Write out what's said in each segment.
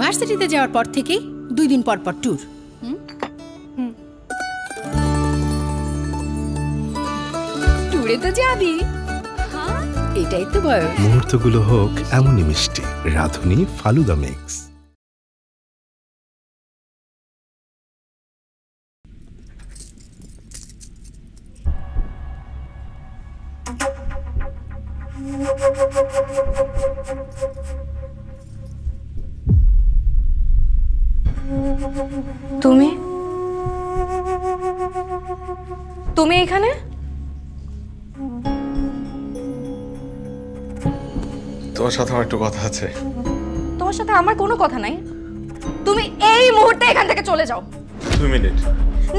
ভার্সিটিতে যাওয়ার পর থেকেই 2 দিন পর পর ট্যুর। ট্যুরে তো যাবি, এটাই তো বয়স। মুহূর্তগুলো হোক এমনই মিষ্টি। রাধুনী ফালুদা মিক্স। তুমি তুমি এখানে? তোমার সাথে আমার একটু কথা আছে। তোমার সাথে আমার কোনো কথা নাই। তুমি এই মুহূর্তে এখান থেকে চলে যাও। 2 মিনিট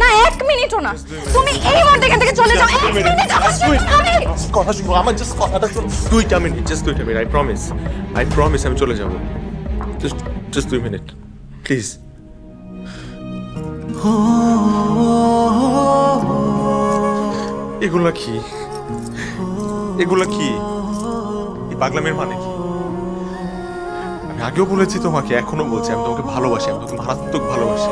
না, 1 মিনিটও না। তুমি এই মুহূর্তে এখান থেকে চলে যাও। 1 মিনিট। কথা শুনো, আমার জাস্ট কথাটা শুনো। 2 minute, just 2 minute. I promise আমি চলে যাব। Just 2 minute please. এগুলা কি? এই পাগলামের মানে কি? আমি আগেও বলেছি তোমাকে, এখনো বলছি, আমি তোমাকে ভালোবাসি। আমি তোমাকে মারাত্মক ভালোবাসি।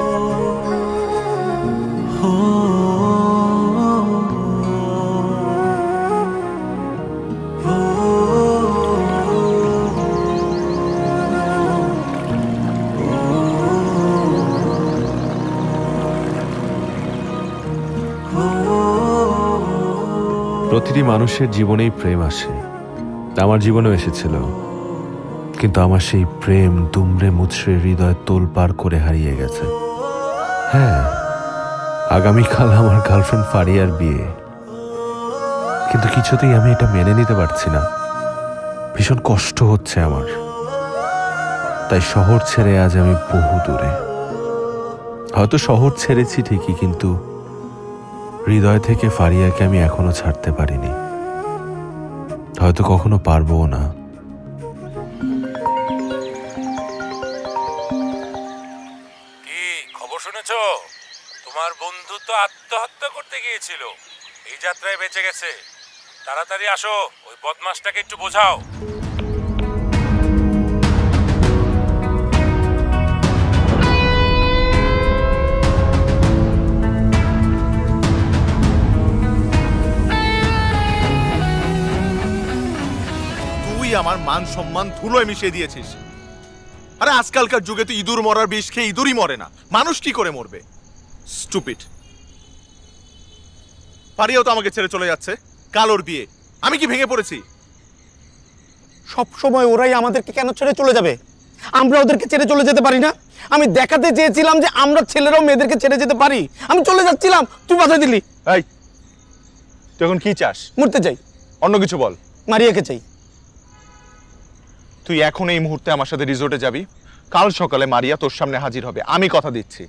প্রতিটি মানুষের জীবনেই প্রেম আসে, আমার জীবনেও এসেছিল, কিন্তু আমার সেই প্রেম দুমড়ে মুচড়ে হৃদয় তোলপাড় করে হারিয়ে গেছে। হ্যাঁ, আগামীকাল আমার গার্লফ্রেন্ড ফারিয়ার বিয়ে, কিন্তু কিছুতেই আমি এটা মেনে নিতে পারছি না। ভীষণ কষ্ট হচ্ছে আমার। তাই শহর ছেড়ে আজ আমি বহু দূরে। হয়তো শহর ছেড়েছি ঠিকই, কিন্তু হৃদয় থেকে ফারিয়াকে আমি এখনো ছাড়তে পারিনি। হয়তো কখনো পারবো না। কি খবর শুনেছো? তোমার বন্ধু তো আত্মহত্যা করতে গিয়েছিল, এই যাত্রায় বেঁচে গেছে। তাড়াতাড়ি আসো, ওই বদমাশটাকে একটু বোঝাও। আমার মান সম্মান ধুলোয় মিশিয়ে দিয়েছিস। আরে আজকালকার যুগে তো ইঁদুর মরার বিষ খেয়ে ইঁদুরই মরে না, মানুষ কি করে মরবে? স্টুপিড। ফারিয়াও তো আমাকে ছেড়ে চলে যাচ্ছে, কাল ওর বিয়ে। আমি কি ভেঙে পড়েছি? সব সময় ওরাই আমাদেরকে কেন ছেড়ে চলে যাবে? আমরা ওদেরকে ছেড়ে চলে যেতে পারি না? আমি দেখাতে চেয়েছিলাম যে আমরা ছেলেরাও মেয়েদেরকে ছেড়ে যেতে পারি। আমি চলে যাচ্ছিলাম, তুই বাধা দিলি। এই তুই এখন কি চাস? মরতে চাই। অন্য কিছু বল। মারিয়াকে চাই। তুই এখন এই মুহূর্তে আমার সাথে রিসোর্টে যাবি, কাল সকালে মারিয়া তোর সামনে হাজির হবে, আমি কথা দিচ্ছি।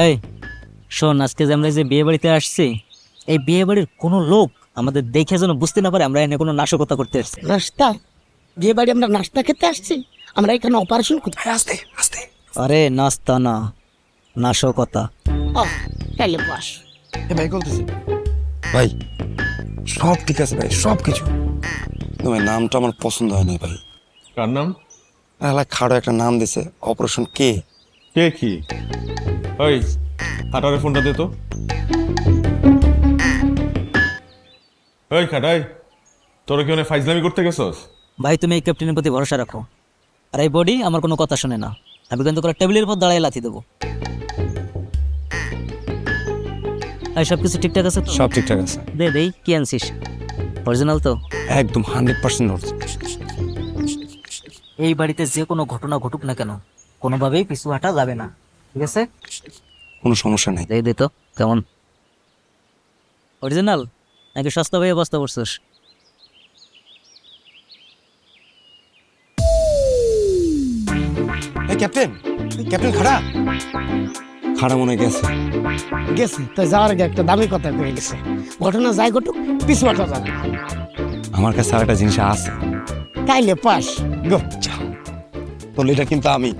এই শোন, আজকে যে আমরা যে বিয়ে বাড়িতে আসছি, এই বিয়ে বাড়ির কোনো লোক আমাদের দেখে যেন বুঝতে না পারে আমরা এনে কোনো নাশকতা করতে আসছি। নাস্তা? বিয়ে বাড়ি আমরা নাস্তা খেতে আসছি? আমরা এখানে অপারেশন করতে। আস্তে আস্তে। আরে নাস্তা না, নাশকতা। তাহলে বাস। ভাই বলতেছি ভাই, সব ঠিক আছে ভাই, সব কিছু। ভাই নামটা আমার পছন্দ হয়নি ভাই। কার নাম? খাড়ো একটা নাম দিছে, অপারেশন কে। কে কি? ওই খাটারে ফোনটা দে তো। ওই খাটাই, তোরা কি ফাইজলামি করতে গেছস? ভাই তুমি এই ক্যাপ্টেনের প্রতি ভরসা রাখো, আর এই বডি আমার কোনো কথা শুনে না। আমি কিন্তু করে টেবিলের উপর দাঁড়ায় লাথি দেবো। এই সব কিছু ঠিকঠাক আছে তো? সব ঠিকঠাক আছে। দে দেই, কি আনছিস? অরিজিনাল তো? একদম 100% অরিজিনাল। এই বাড়িতে যে কোনো ঘটনা ঘটুক না কেন, কোনোভাবেই পিছু হাঁটা যাবে না, ঠিক আছে? কোনো সমস্যা নেই। দে তো কেমন অরিজিনাল নাকি সস্তা ভাই অবস্থা করছিস? ক্যাপ্টেন, ক্যাপ্টেন খাড়া মনে গেছে তো যাওয়ার আগে একটা দামি কথা কয়ে গেছে, ঘটনা যাই ঘটুক পিছু হাঁটা যাবে। আমার কাছে আর একটা জিনিস আছে। তাইলে পাস। তোর লিডার কিন্তু আমি।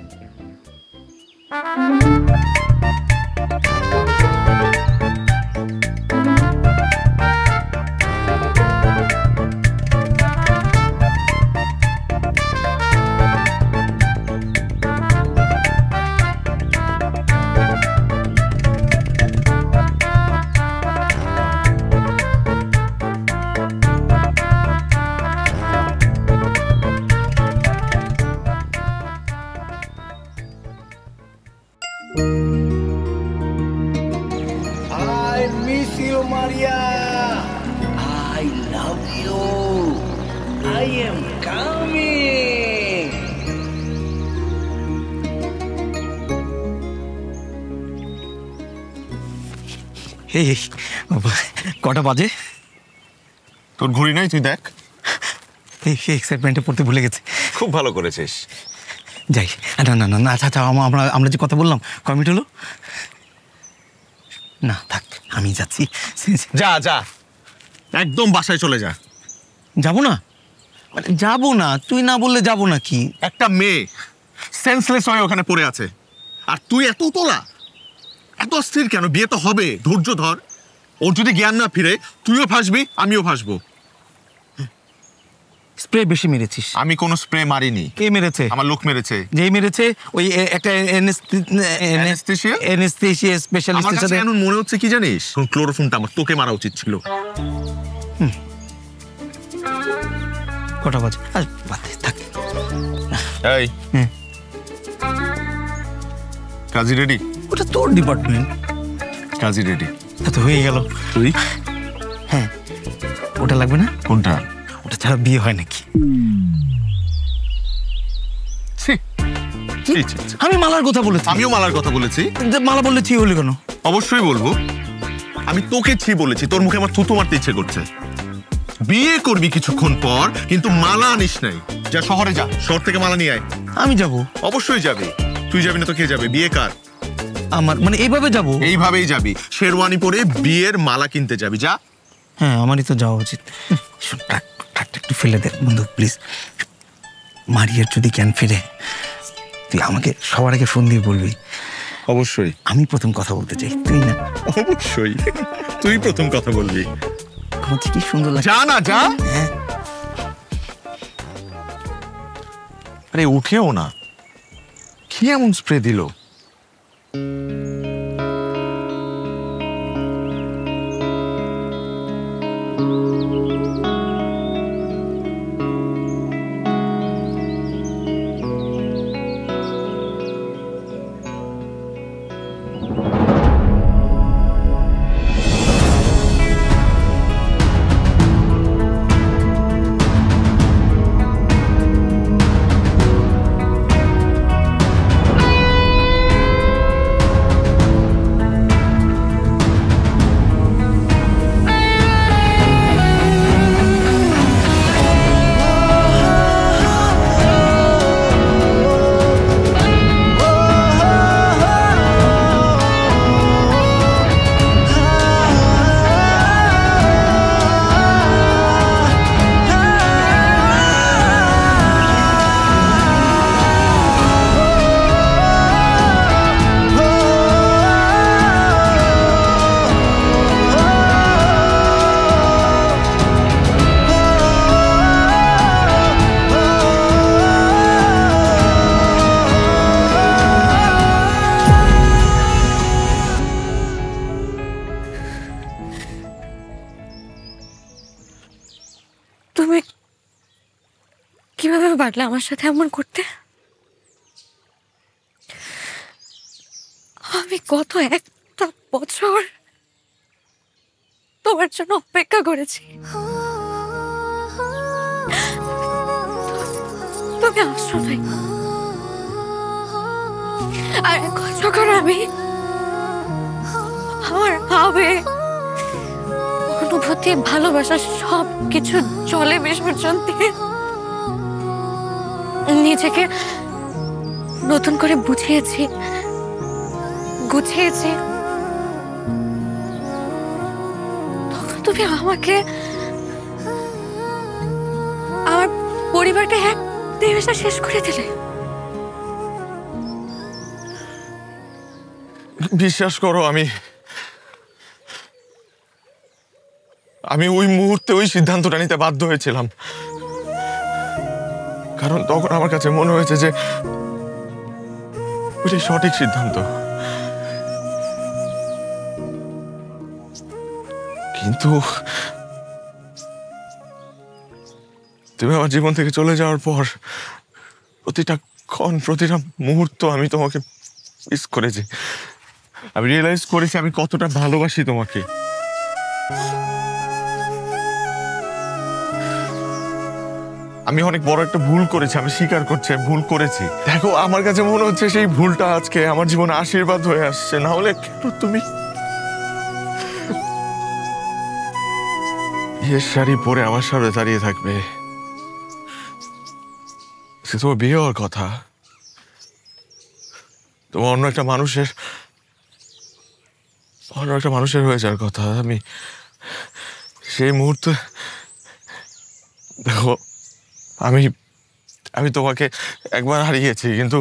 I miss you, Maria. I love you. I am coming. এই কটা বাজে? তোর ঘড়ি নাই, তুই দেখ। এই এক্সাইটমেন্টে পড়তে ভুলে গেছে। খুব ভালো করেছিস। যাই। না না না না, আচ্ছা আচ্ছা, আমরা যে কথা বললাম কমিট হলো না? থাক, আমি যাচ্ছি। যা যা, একদম বাসায় চলে যা। যাবো না মানে যাবো না, তুই না বললে যাবো না কি? একটা মেয়ে সেন্সলেস হয়ে ওখানে পড়ে আছে, আর তুই এত তোলা, এত অস্থির কেন? বিয়ে তো হবে, ধৈর্য ধর। ওর যদি জ্ঞান না ফিরে তুইও ফাঁসবি, আমিও ফাঁসবো। স্প্রে বেশি মেরেছিস। আমি কোনো স্প্রে মারিনি। কে মেরেছে? আমার লোক মেরেছে। যেই মেরেছে ওই একটা অ্যানেস্থেসিয়া স্পেশালিস্টের সাথে। এখন মনে হচ্ছে কি জানিস, ক্লোরোফর্মটা আমার তোকে মারা উচিত ছিল। কটা বাজে? বাদ দে, থাক। এই কাজী রেডি? ওটা তোর ডিপার্টমেন্ট। কাজী রেডি তো হয়ে গেল। তুই? হ্যাঁ। ওটা লাগবে না? কোনটা? ওটা ছাড়া বিয়ে হয় নাকি? আমি মালার কথা বলেছি। আমিও মালার কথা বলেছি। মালা বললে ছি হলি কেন? অবশ্যই বলবো। আমি তোকে ছি বলেছি, তোর মুখে আমার থুতু মারতে ইচ্ছে করছে। বিয়ে করবি কিছুক্ষণ পর, কিন্তু মালা আনিস নাই। যা শহরে যা, শহর থেকে মালা নিয়ে আয়। আমি যাব। অবশ্যই যাবি। তুই যাবি না তো কে যাবে? বিয়ে কার? আমার মানে এইভাবে যাব? এইভাবেই যাবি, শেরওয়ানি পরে বিয়ের মালা কিনতে যাবি। যা। হ্যাঁ, আমারই তো যাওয়া উচিত। একটু ফেলে দে বন্ধু প্লিজ। মারিয়ার যদি জ্ঞান ফিরে, তুই আমাকে সবার আগে ফোন দিয়ে বলবি। অবশ্যই। আমি প্রথম কথা বলতে চাই, তুই না। অবশ্যই তুই প্রথম কথা বলবি। আমার কি সুন্দর লাগে। যা না, যা। হ্যাঁ। আরে উঠেও না, কি এমন স্প্রে দিল? কিভাবে পারলে আমার সাথে এমন করতে? আমি গত একটা বছর তোমার জন্য অপেক্ষা করেছি, তুমি আসছো নাই। আর এখন যখন আমি আমার আবেগ, অনুভূতি, ভালোবাসা সব কিছু জলে বিসর্জন দিয়ে নিজেকে নতুন করে বুঝিয়েছি, গুছিয়েছি, তখন তুমি আমাকে, আমার পরিবারকে এক নিমেষে শেষ করে দিলে। বিশ্বাস করো, আমি ওই মুহূর্তে ওই সিদ্ধান্তটা নিতে বাধ্য হয়েছিলাম, কারণ তখন আমার কাছে মনে হয়েছে যে ওইটাই সঠিক সিদ্ধান্ত। কিন্তু তুমি আমার জীবন থেকে চলে যাওয়ার পর প্রতিটা ক্ষণ, প্রতিটা মুহূর্ত আমি তোমাকে মিস করেছি। আমি রিয়েলাইজ করেছি আমি কতটা ভালোবাসি তোমাকে। আমি অনেক বড় একটা ভুল করেছি, আমি স্বীকার করছি আমি ভুল করেছি। দেখো, আমার কাছে মনে হচ্ছে সেই ভুলটা আজকে আমার জীবনে আশীর্বাদ হয়ে আসছে। না হলে কেন তুমি বিয়ের শাড়ি পরে আমার সামনে দাঁড়িয়ে থাকবে? সে তোমার বিয়ে হওয়ার কথা, তোমার অন্য একটা মানুষের হয়ে যাওয়ার কথা। আমি সেই মুহূর্তে, দেখো, আমি তোমাকে একবার হারিয়েছি, কিন্তু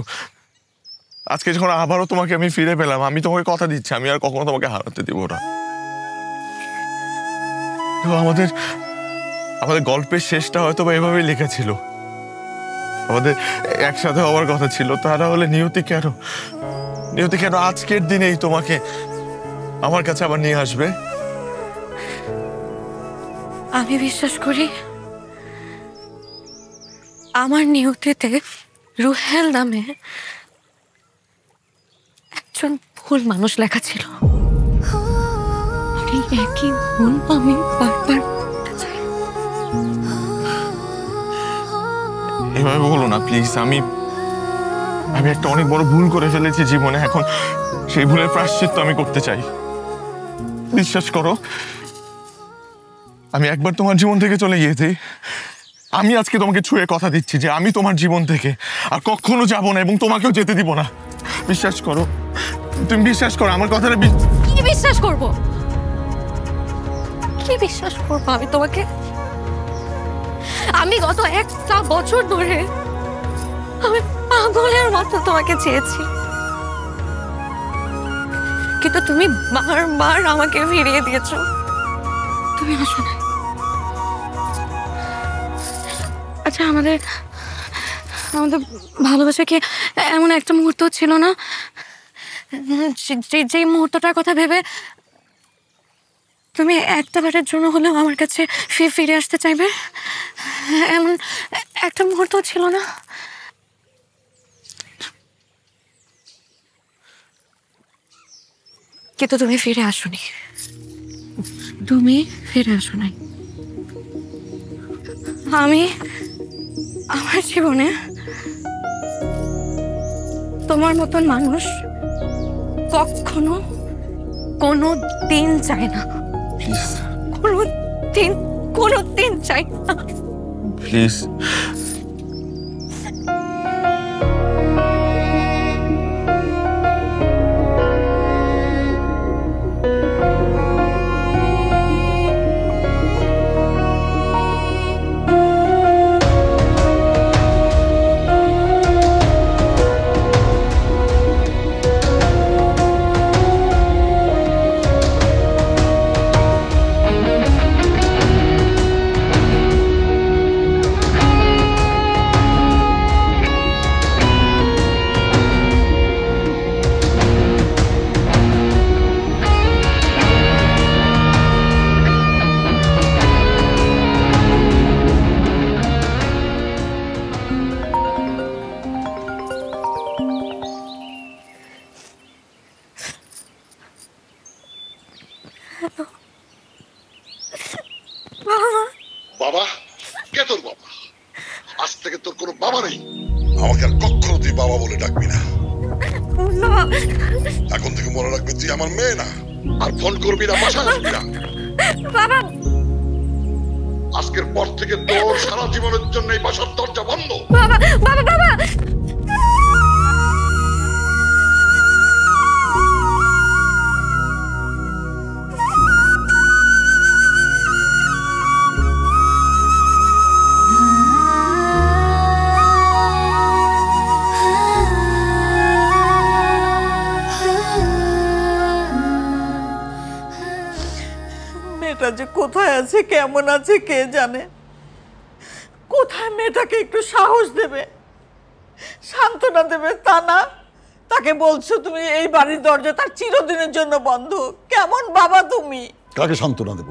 আজকে যখন আবারও তোমাকে আমি ফিরে পেলাম, আমি তোমাকে কথা দিচ্ছি আমি আর কখনো তোমাকে হারাতে দিব না। আমাদের গল্পের শেষটা হয়তো বা এভাবেই লেখা ছিল, আমাদের একসাথে হওয়ার কথা ছিল। তারা হলে নিয়তি কেন আজকের দিনেই তোমাকে আমার কাছে আবার নিয়ে আসবে? আমি বিশ্বাস করি আমার নিয়তিতে রুহেল নামে একজন ভুল মানুষ লেখা ছিল। এই একই ভুল আমি বারবার করতে চাই। এভাবে বলো না প্লিজ। আমি একটা অনেক বড় ভুল করে ফেলেছি জীবনে, এখন সেই ভুলের প্রায়শ্চিত্ত আমি করতে চাই। বিশ্বাস করো, আমি একবার তোমার জীবন থেকে চলে গিয়েছি, আমি আজকে তোমাকে ছুঁয়ে কথা দিচ্ছি যে আমি তোমার জীবন থেকে আর কখনো যাব না এবং তোমাকেও যেতে দিব না। বিশ্বাস করো, তুমি বিশ্বাস করো আমার কথাটা। কি বিশ্বাস করব? কি বিশ্বাস করব আমি তোমাকে? আমি গত একটা বছর ধরে আমি পাগলের মতো তোমাকে চেয়েছি, কিন্তু তুমি বারবার আমাকে ফিরিয়ে দিয়েছো। তুমি আসো না। আচ্ছা, আমাদের ভালোবাসা কি এমন একটা মুহূর্ত ছিল না যে মুহূর্তটার কথা ভেবে তুমি একটা বারের জন্য হলেও আমার কাছে ফিরে আসতে চাইবে? এমন একটা মুহূর্ত ছিল না? কিন্তু তুমি ফিরে আসোনি, তুমি ফিরে আসো নাই। আমি আমার জীবনে তোমার মতন মানুষ কখনো কোনো দিন চাই না। কোনো দিন চাই না। প্লিজ বাবা, কে তোর বাবা? আজ থেকে তোর কোনো বাবা নেই। আমাকে আর কখনো তুই বাবা বলে ডাকবি না। এখন থেকে মনে রাখবি তুই আমার মেয়ে না। আর ফোন করবি না, বাসায় আসবি না। বাবা, আজকের পর থেকে তোর সারা জীবনের জন্য এই বাসার দরজা বন্ধ। বাবা, বাবা, বাবা। মেয়েটা যে কোথায় আছে কেমন আছে কে জানে। কোথায় মেয়েটাকে একটু সাহস দেবে, সান্ত্বনা দেবে, তা না তাকে বলছো তুমি এই বাড়ির দরজা তার চিরদিনের জন্য বন্ধ। কেমন বাবা তুমি? কাকে সান্ত্বনা দেব?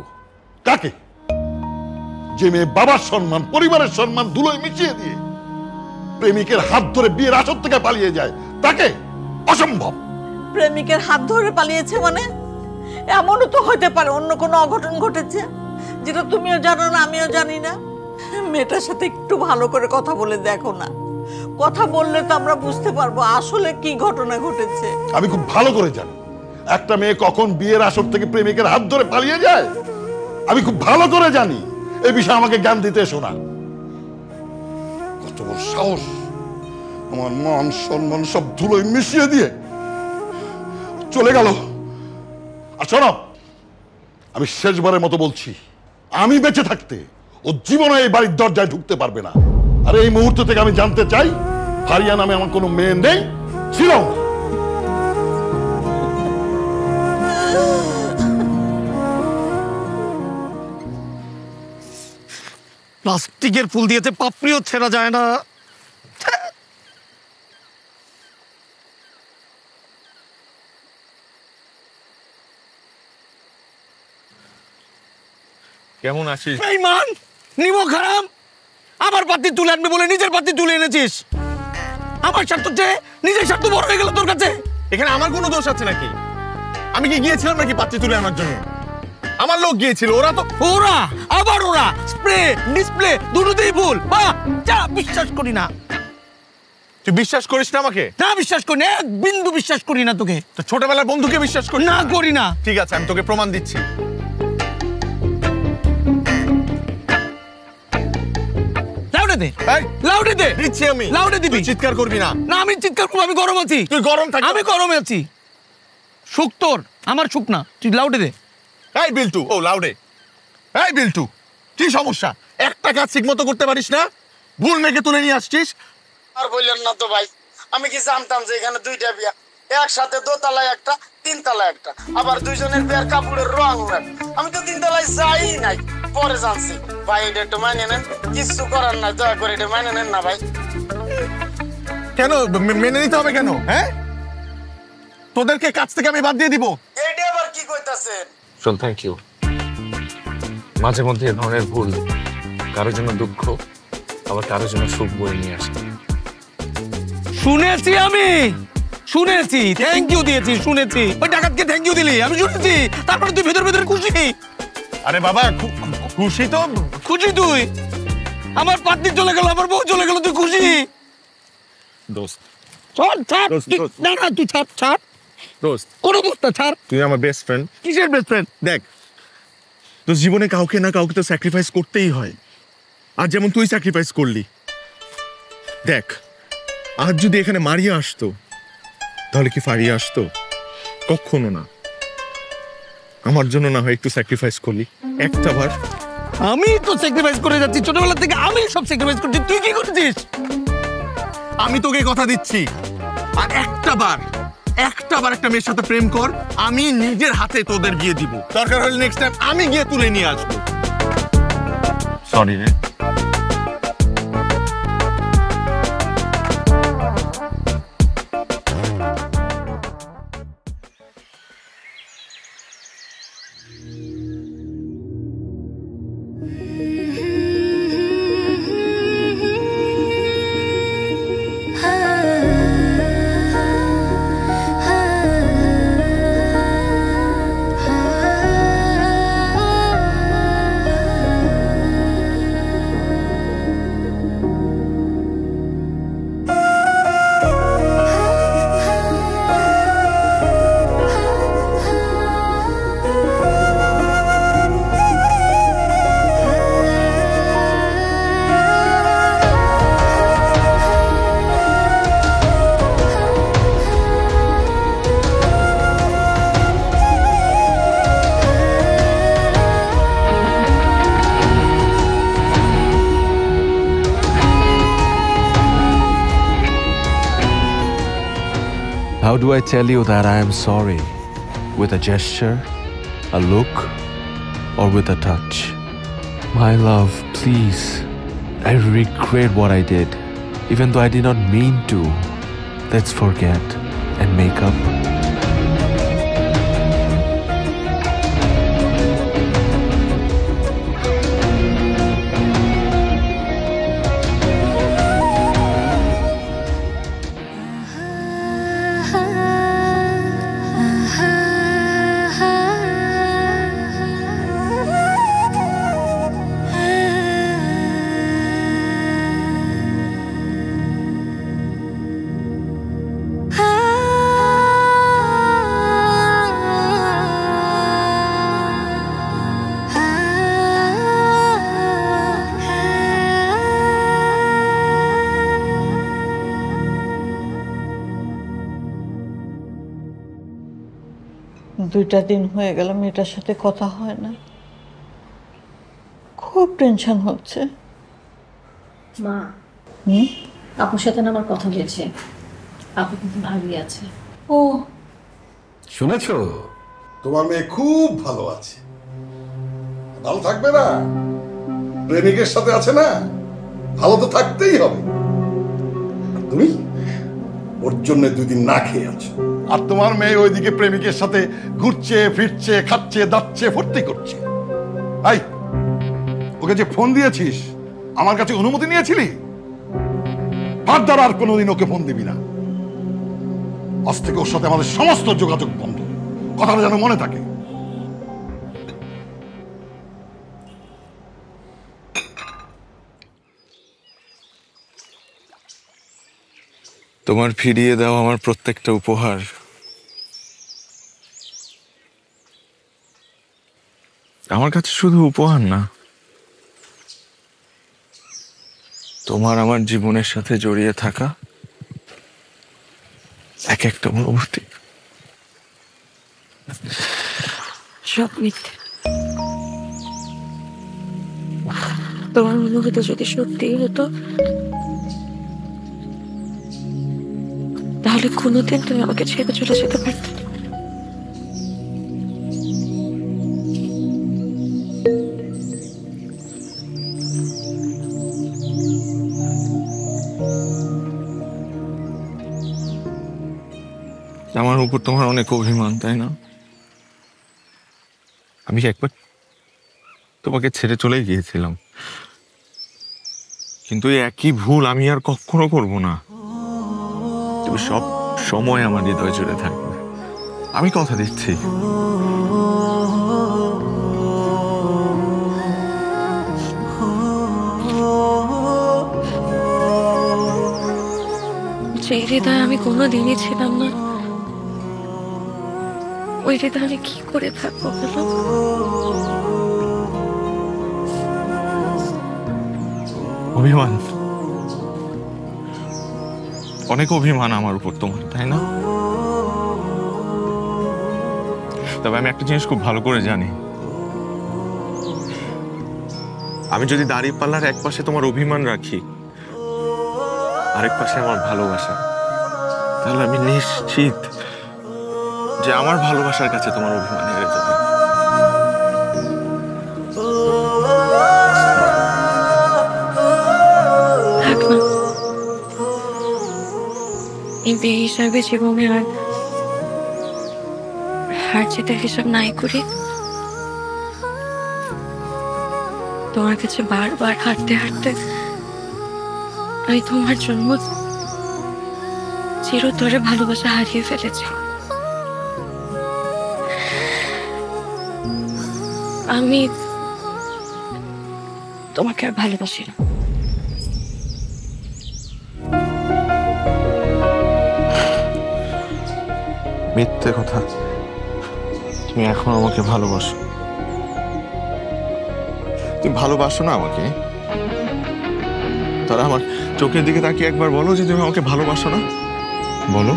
কাকে? যে মেয়ে বাবার সম্মান, পরিবারের সম্মান ধুলোয় মিশিয়ে দিয়ে প্রেমিকের হাত ধরে বিয়ের আসর থেকে পালিয়ে যায়, তাকে? অসম্ভব। প্রেমিকের হাত ধরে পালিয়েছে মানে? এমনও তো হতে পারে অন্য কোনো অঘটন ঘটেছে যেটা তুমিও জানো না, আমিও জানি না। মেয়েটার সাথে একটু ভালো করে কথা বলে দেখো না। কথা বললে তো আমরা বুঝতে পারবো আসলে কি ঘটনা ঘটেছে। আমি খুব ভালো করে জানি একটা মেয়ে কখন বিয়ের আসর থেকে প্রেমিকের হাত ধরে পালিয়ে যায়। আমি খুব ভালো করে জানি। এই বিষয়ে আমাকে জ্ঞান দিতে এসো না। কত বড় সাহস, আমার মান সম্মান সব ধুলোয় মিশিয়ে দিয়ে চলে গেল। আর শোনো, আমি শেষবারের মতো বলছি, আমি বেঁচে থাকতে ও জীবনে এই বাড়ির দরজায় ঢুকতে পারবে না। আর এই মুহূর্ত থেকে আমি জানতে চাই, ফারিয়া নামে আমার কোনো মেয়ে নেই, ছিল না। প্লাস্টিকের ফুল দিয়েতে পাপড়িও ছেঁড়া যায় না। কেমন আছিস? বেঈমান, নিমো খারাপ। আমার পাত্তি তুলে আনবে বলে নিজের পাত্তি তুলে এনেছিস। আমার স্বার্থ চেয়ে নিজের স্বার্থ বড় হয়ে গেল তোর কাছে। এখানে আমার কোনো দোষ আছে নাকি? আমি কি গিয়েছিলাম নাকি পাত্রী তুলে আনার জন্য? আমার লোক গিয়েছিল। ওরা আবার ওরা স্প্রে ডিসপ্লে দুটোতেই ভুল। বাহ, যা বিশ্বাস করি না। তুই বিশ্বাস করিস না আমাকে? না, বিশ্বাস করি না, এক বিন্দু বিশ্বাস করি না তোকে। তো ছোটবেলার বন্ধুকে বিশ্বাস করি না, করি না। ঠিক আছে, আমি তোকে প্রমাণ দিচ্ছি। লাউডে দে, লাউডে দে। দিচ্ছি আমি। লাউডে দিবি। চিৎকার করবি না। না, আমি চিৎকার করবো। আমি গরম আছি। তুই গরম থাক। আমি গরমে আছি। সুখ তোর, আমার সুখ না। তুই লাউডে দে। এই বিল্টু, ও লাউডে। এই বিল্টু, কি সমস্যা? একটা কাজ ঠিক মতো করতে পারিস না? ভুল মেয়েকে তুলে নিয়ে আসছিস। আর বললেন না তো ভাই, আমি কি জানতাম যে এখানে দুইটা বিয়া, একসাথে দোতলায় একটা, তিনতলায় একটা, আবার দুইজনের বিয়ার কাপড়ের রং এক। আমি তো তিনতলায় যাই নাই, পরে জানছি। ভাই এটা একটু মাইনে নেন, কিছু করার নাই, দয়া করে এটা মাইনে নেন না ভাই। কেন মেনে নিতে হবে কেন? হ্যাঁ, তোদেরকে কাজ থেকে আমি বাদ দিয়ে দিব? এটা আবার কি কইতাছেন? শোন, থ্যাংক ইউ। মাঝে মধ্যে এ ধরনের ভুল কারোর জন্য দুঃখ, আবার কারোর জন্য সুখ বয়ে নিয়ে আসে। শুনেছি, আমি শুনেছি, থ্যাংক ইউ দিয়েছি, শুনেছি। ওই ডাকাতকে থ্যাংক ইউ দিলি, আমি শুনেছি। তারপরে তুই ভেতর ভেতর খুশি। আরে বাবা, খুশি তো খুশি তুই। আমার পাত্নী চলে গেল, আমার বউ চলে গেল, তুই খুশি? দোস্ত, ছাড় ছাড়। না না, তুই ছাড় ছাড়। দোস্ত, কোনো বস্তা ছাড়। তুই আমার বেস্ট ফ্রেন্ড। কিসের বেস্ট ফ্রেন্ড? দেখ, তো জীবনে কাউকে না কাউকে তো স্যাক্রিফাইস করতেই হয়। আর যেমন তুই স্যাক্রিফাইস করলি। দেখ, আজ যদি এখানে মারিয়া আসতো, তাহলে কি ফারিয়া আসতো? কখনো না। আমার জন্য না হয় একটু স্যাক্রিফাইস করলি একটা বার। আমি তো স্যাক্রিফাইস করে যাচ্ছি ছোটবেলা থেকে। আমি সব স্যাক্রিফাইস করছি, তুই কি করছিস? আমি তোকে কথা দিচ্ছি, আর একটা বার একটা মেয়ের সাথে প্রেম কর, আমি নিজের হাতে তোদের বিয়ে দিব। দরকার হলে নেক্সট টাইম আমি গিয়ে তুলে নিয়ে আসবো। সরি রে। How do I tell you that I am sorry? With a gesture, a look, or with a touch. My love, please. I regret what I did, even though I did not mean to. Let's forget and make up. দুইটা দিন হয়ে গেল মেয়েটার সাথে কথা হয় না, খুব টেনশন হচ্ছে। মা, আপুর সাথে না আমার কথা হয়েছে, আপু কিন্তু ভালোই আছে। ও শুনেছো, তোমার মেয়ে খুব ভালো আছে। ভালো থাকবে না? প্রেমিকের সাথে আছে না, ভালো তো থাকতেই হবে। তুমি ওর জন্য 2 দিন না খেয়ে আছো, আর তোমার মেয়ে ওইদিকে প্রেমিকের সাথে ঘুরছে ফিরছে, খাচ্ছে দাচ্ছে, ফুর্তি করছে। আই, ওকে যে ফোন দিয়েছিস আমার কাছে অনুমতি নিয়েছিলি? ফার্দার আর কোনোদিন ওকে ফোন দিবি না। আজ থেকে ওর সাথে আমাদের সমস্ত যোগাযোগ বন্ধ, কথাটা যেন মনে থাকে। তোমার ফিরিয়ে দেওয়া আমার প্রত্যেকটা উপহার আমার কাছে শুধু উপহার না, তোমার আমার জীবনের সাথে জড়িয়ে থাকা এক একটা অনুভূতি। সব মিথ্যে। তোমার অনুভূতি যদি সত্যিই হতো, তাহলে কোনোদিন তুমি আমাকে ছেড়ে চলে যেতে পারতে না। আমার উপর তোমার অনেক অভিমান, তাই না? আমি একবার তোমাকে ছেড়ে চলে গিয়েছিলাম, কিন্তু এই একই ভুল আমি আর কখনো করব না। তুমি সব সময় আমার হৃদয় জুড়ে থাকবে, আমি কথা দিচ্ছি। যে হৃদয় আমি কোনোদিনই ছিলাম না, ওই হৃদয় আমি কি করে থাকবো বলো? অভিমান, অনেক অভিমান আমার উপর তোমার, তাই না? তবে আমি একটা জিনিস খুব ভালো করে জানি, আমি যদি দাঁড়িপাল্লার এক পাশে তোমার অভিমান রাখি, আরেক পাশে আমার ভালোবাসা, তাহলে আমি নিশ্চিত যে আমার ভালোবাসার কাছে তোমার অভিমান হেরে যাবে। এই বিয়ে হিসাবে জীবনে আর হার জিতের হিসাব নাই করি। তোমার কাছে বারবার হাঁটতে হাঁটতে আমি তোমার জন্য চিরতরে ভালোবাসা হারিয়ে ফেলেছি। আমি তোমাকে আর ভালোবাসি না। মিথ্যে কথা, তুমি এখন আমাকে ভালোবাসো। তুমি ভালোবাসো না আমাকে? তারা আমার চোখের দিকে তাকিয়ে একবার বলো যে তুমি আমাকে ভালোবাসো না, বলো।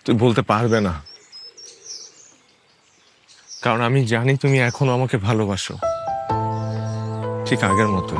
তুই বলতে পারবে না, কারণ আমি জানি তুমি এখনো আমাকে ভালোবাসো, ঠিক আগের মতো।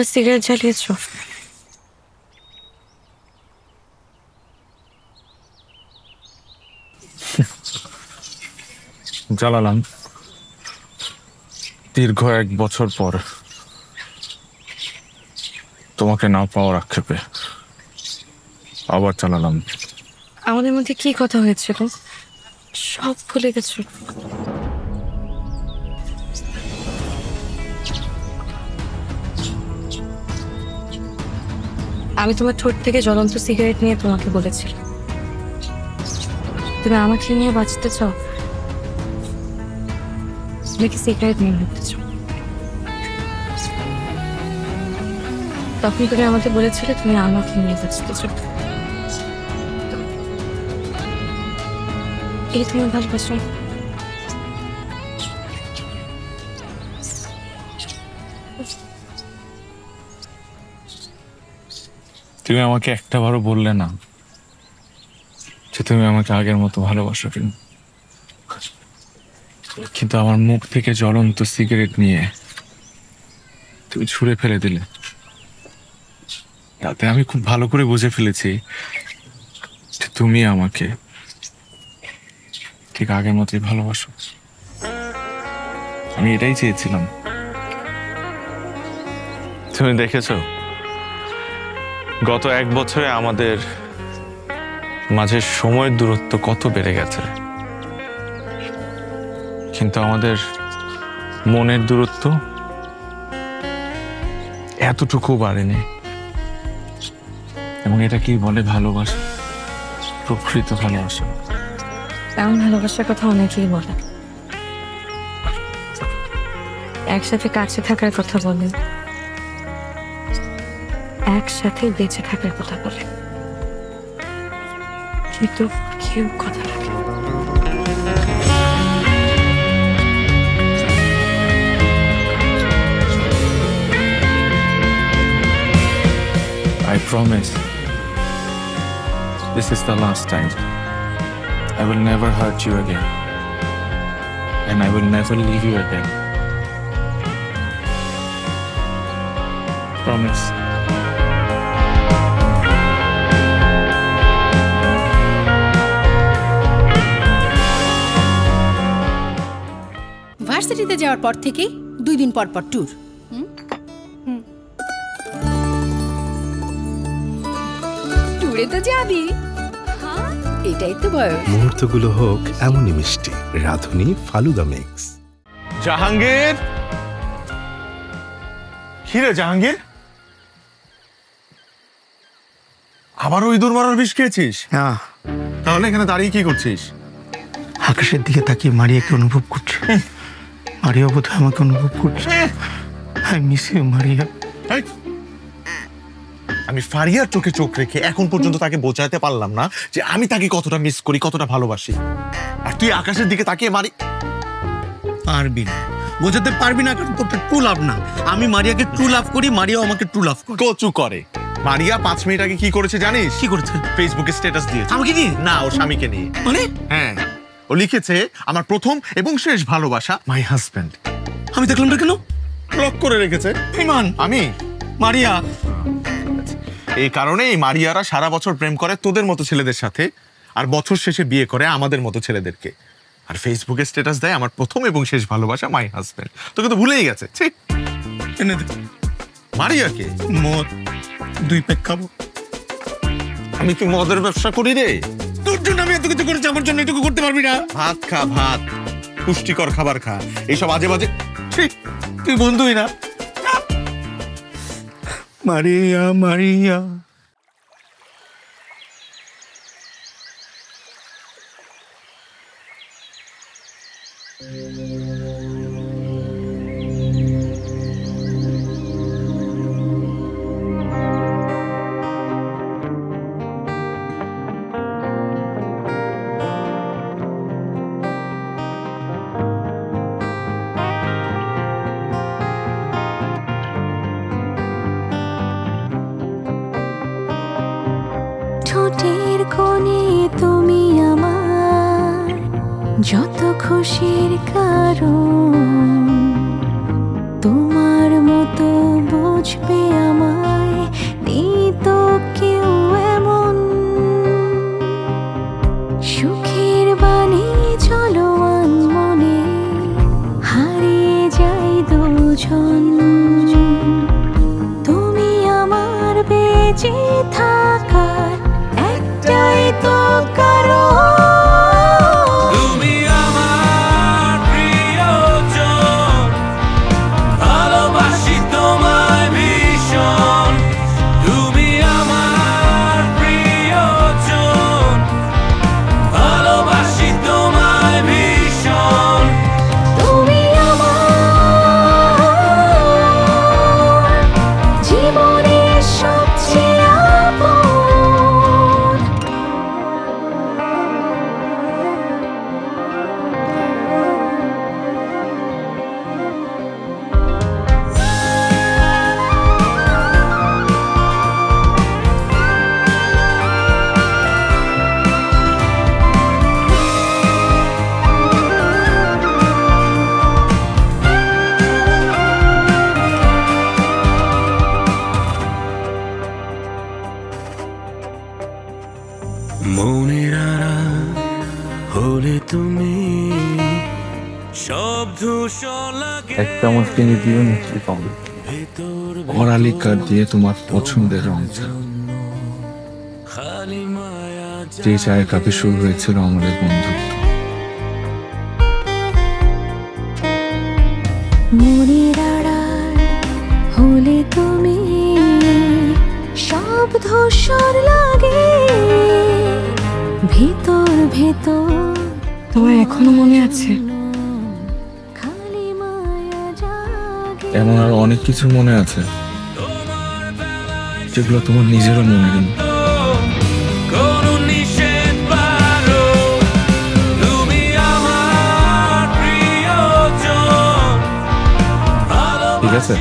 কতবার সিগারেট জ্বালিয়েছো? জ্বালালাম দীর্ঘ 1 বছর পর, তোমাকে না পাওয়ার আক্ষেপে আবার চালালাম। আমাদের মধ্যে কি কথা হয়েছিল সব ভুলে গেছো? আমি তোমার ঠোঁট থেকে জ্বলন্ত সিগারেট নিয়ে তোমাকে বলেছিলাম, তুমি আমাকে নিয়ে বাঁচতে চাও নাকি সিগারেট নিয়ে মরতে চাও? তখন তুমি আমাকে বলেছিলে তুমি আমাকে নিয়ে বাঁচতে চাও। এই তোমার ভালোবাসা। তুমি আমাকে একটাবারও বললে না যে তুমি আমাকে আগের মতো ভালোবাসো কিনা, কিন্তু আমার মুখ থেকে জ্বলন্ত সিগারেট নিয়ে তুমি ছুঁড়ে ফেলে দিলে। তাতে আমি খুব ভালো করে বুঝে ফেলেছি যে তুমি আমাকে ঠিক আগের মতোই ভালোবাসো। আমি এটাই চেয়েছিলাম। তুমি দেখেছো গত 1 বছরে আমাদের মাঝে সময়ের দূরত্ব কত বেড়ে গেছে, কিন্তু আমাদের মনের দূরত্ব এতটুকু বাড়েনি। এবং এটা কি বলে ভালোবাসা, প্রকৃত ভালোবাসা। এমন ভালোবাসার কথা অনেকেই বলে, একসাথে কাছে থাকার কথা বলে, একসাথে বেঁচে থাকার কথা বলে, কিন্তু কেউ কথা রাখে। I promise this is the last time. I will never hurt you again, and I will never leave you again. Promise. ভার্সিটিতে যাওয়ার পর থেকেই 2 দিন পর পর ট্যুর। ট্যুরে তো যাবি, এটাই তো বয়স। মুহূর্তগুলো হোক এমনই মিষ্টি। রাধুনী ফালুদা মিক্স। জাহাঙ্গীর, কি রে জাহাঙ্গীর, আবার ওই দূর মারার বিষ খেয়েছিস? হ্যাঁ। তাহলে এখানে দাঁড়িয়ে কি করছিস? আকাশের দিকে তাকিয়ে মারিয়াকে অনুভব করছে। মারিয়া বোধহয় আমাকে অনুভব করছে। I miss you Maria. আমি ফারিয়ার চোখে চোখ রেখে এখন পর্যন্ত তাকে বোঝাতে পারলাম না যে আমি তাকে কতটা মিস করি, কতটা ভালোবাসি। আর তুই আকাশের দিকে তাকিয়ে মারি পারবি না, বোঝাতে পারবি না, কারণ তোর ট্রু লাভ না। আমি মারিয়াকে ট্রু লাভ করি, মারিয়াও আমাকে ট্রু লাভ করে। কচু করে। মারিয়া 5 মিনিট আগে কি করেছে জানিস? কি করেছে? ফেসবুকে স্ট্যাটাস দিয়েছে। আমাকে নিয়ে? না, ওর স্বামীকে নিয়ে। মানে? হ্যাঁ, ও লিখেছে আমার প্রথম এবং শেষ ভালোবাসা মাই হাজবেন্ড। আমি দেখলাম না কেন? ব্লক করে রেখেছে। ইমান, আমি মারিয়া। এই কারণেই মারিয়ারা সারা বছর প্রেম করে তোদের মতো ছেলেদের সাথে, আর বছর শেষে বিয়ে করে আমাদের মতো ছেলেদেরকে। আর ফেসবুকে স্ট্যাটাস দেয় আমার প্রথম এবং শেষ ভালোবাসা মাই হাজবেন্ড। তোকে তো ভুলেই গেছে। এনে দে মারিয়াকে। মদ 2 প্যাক খাবো। আমি কি মদের ব্যবসা করি রে? তোর জন্য আমি এত কিছু করেছি, আমার জন্য এটুকু করতে পারবি না? ভাত খা, ভাত, পুষ্টিকর খাবার খা, এইসব আজে বাজে। তুই বন্ধুই না। মারিয়া মারিয়া। ঠোঁটের কোণে তুমি আমার যত খুশির কারণ, তোমার মতো বুঝবে মনের আড়াল হলে তুমি সব ধূসর লাগে। এক চামচ চিনি দিও মিষ্টি কম। করালি কাঠ দিয়ে তোমার পছন্দের রংটা। যে চায়ের কাপে শুরু হয়েছিল আমাদের বন্ধুত্ব। মনের আড়াল হলে তুমি সব ধূসর লাগে ভেতর ভেতর। তোমার এখনো মনে আছে? এমন আর অনেক কিছু মনে আছে যেগুলো তোমার নিজেরও মনে নেই। ঠিক আছে,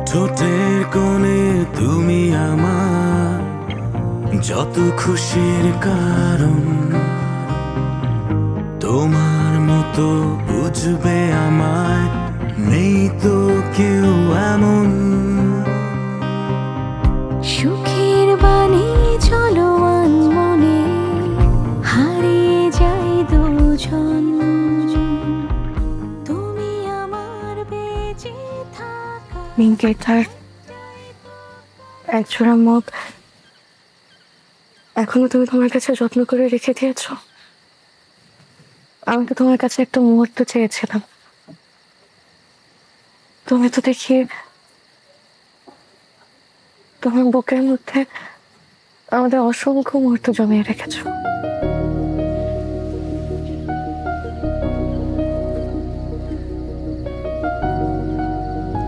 ঠোঁটের কোণে তুমি আমার যত খুশির কারণ। তোমার মতো বুঝবে আমায় নেই তো কেউ এমন। সুখের বাণী চলো মনে হারিয়ে যাই দুজন। তুমি আমার বেঁচে থাকা মিঙ্কি তার একজোড়া মুখ এখনো তুমি তোমার কাছে যত্ন করে রেখে দিয়েছ। আমি তো তোমার কাছে একটা মুহূর্ত চেয়েছিলাম। তুমি তো দেখি তোমার বুকের মধ্যে আমাদের অসংখ্য মুহূর্ত জমিয়ে রেখেছ।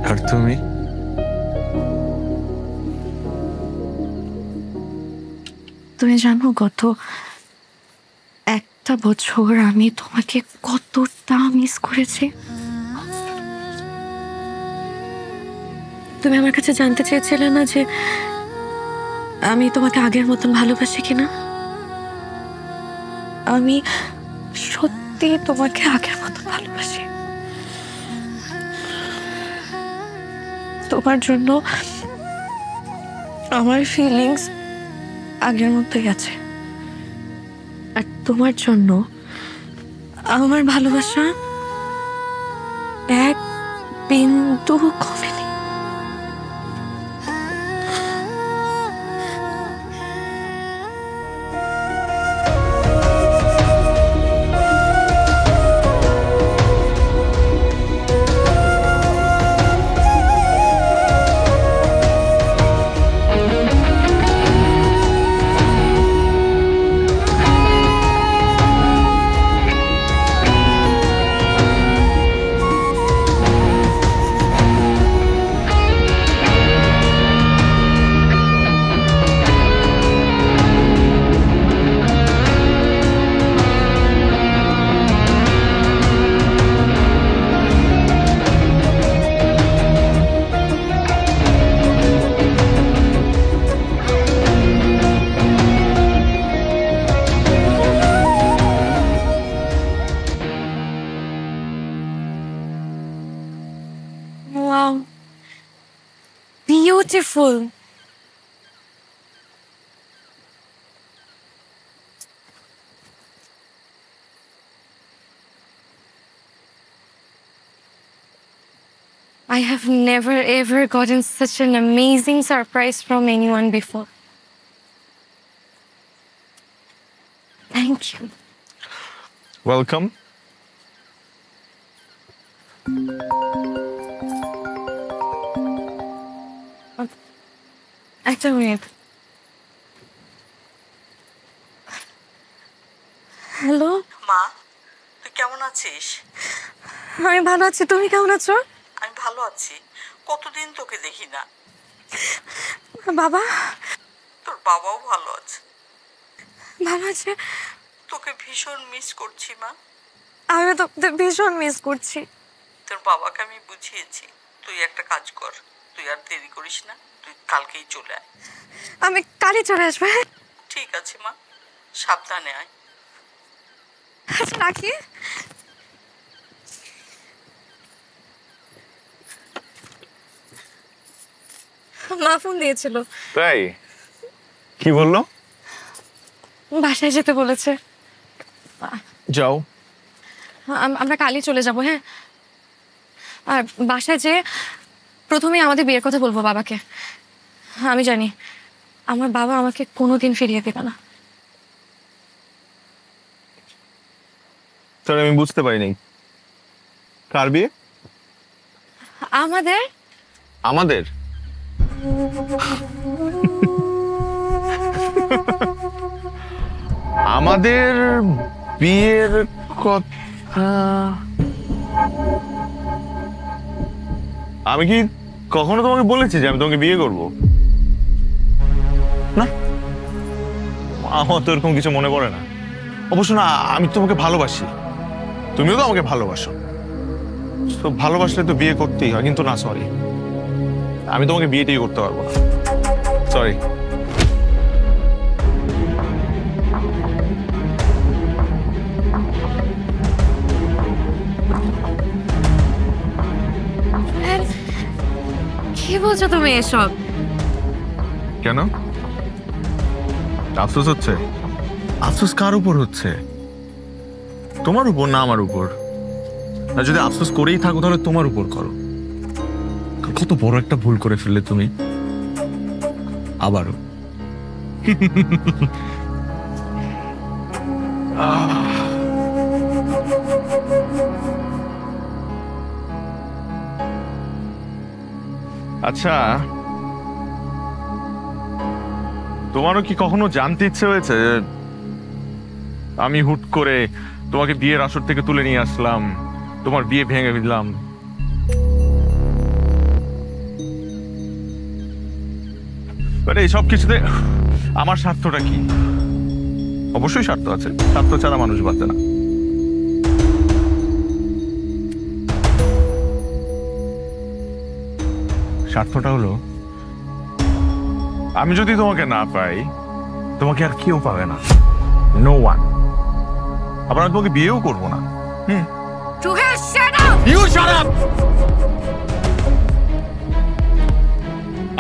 আর তুমি? তুমি জানো গত একটা বছর আমি তোমাকে কতটা মিস করেছি। তুমি আমার কাছে জানতে চেয়েছিলে না যে আমি তোমাকে আগের মতন ভালোবাসি কিনা। আমি সত্যি তোমাকে আগের মতন ভালোবাসি। তোমার জন্য আমার ফিলিংস আগের মতোই আছে, আর তোমার জন্য আমার ভালোবাসা এক বিন্দু কমেনি। Wow, beautiful. I I have never ever gotten such an amazing surprise from anyone before. Thank you. Welcome. একটা মিনিট। হ্যালো মা, তুই কেমন আছিস? আমি ভালো আছি, তুমি কেমন আছো? আমি ভালো আছি, কতদিন তোকে দেখি না। বাবা? তোর বাবাও ভালো আছে। ভালো আছে? তোকে ভীষণ মিস করছি মা। আমি তো ভীষণ মিস করছি। তোর বাবাকে আমি বুঝিয়েছি, তুই একটা কাজ কর, তুই আর দেরি করিস না, তুই কালকেই চলে আয়। আমি কালই চলে আসবো। ঠিক আছে মা, সাবধানে আয়। আচ্ছা রাখি। মা ফোন দিয়েছিল। তাই? কি বললো? বাসায় যেতে বলেছে। যাও। আমরা কালই চলে যাব। হ্যাঁ, আর বাসায় যে প্রথমে আমাদের বিয়ের কথা বলবো বাবাকে। আমি জানি আমার বাবা আমাকে কোনোদিন ফিরিয়ে দেবে না। তাহলে আমি বুঝতে পারিনি, কার বিয়ে? আমাদের। আমাদের? আমাদের বিয়ের কথা আমি কি কখনো তোমাকে বলেছি যে আমি তোমাকে বিয়ে করব? না, আমার তো এরকম কিছু মনে পড়ে না। অবশ্য না, আমি তোমাকে ভালোবাসি, তুমিও তো আমাকে ভালোবাসো। তো ভালোবাসলে তো বিয়ে করতেই হয়। কিন্তু না, সরি, আমি তোমাকে বিয়েটাই করতে পারবো না। সরি। কি বলছো তুমি এসব? কেন আফসোস হচ্ছে? আফসোস কার উপর হচ্ছে? তোমার উপর না আমার উপর? আর যদি আফসোস করেই থাকো তাহলে তোমার উপর করো। কত বড় একটা ভুল করে ফেললে তুমি আবারও। আচ্ছা, তোমারও কি কখনো জানতে ইচ্ছে হয়েছে আমি হুট করে তোমাকে বিয়ের আসর থেকে তুলে নিয়ে আসলাম, তোমার বিয়ে ভেঙে দিলাম? এই সব কিছুতে আমার স্বার্থটা কি? অবশ্যই স্বার্থ আছে, স্বার্থ ছাড়া মানুষ বাঁচে না। স্বার্থটা হলো আমি যদি তোমাকে না পাই, তোমাকে আর কেউ পাবে না, নো ওয়ান। আবার আমি তোমাকে বিয়েও করবো না।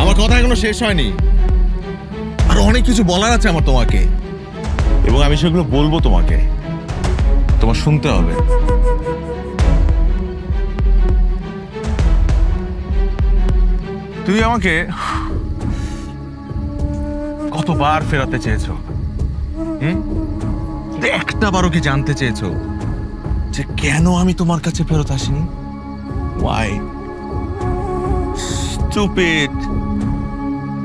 আমার কথা এখনো শেষ হয়নি, আর অনেক কিছু বলার আছে আমার তোমাকে, এবং আমি সেগুলো বলবো তোমাকে, তোমার শুনতে হবে। তুমি আমাকে কতবার ফেরাতে চেয়েছো? একটা বারও কি জানতে চেয়েছো যে কেন আমি তোমার কাছে ফেরত আসিনি? Why? Stupid,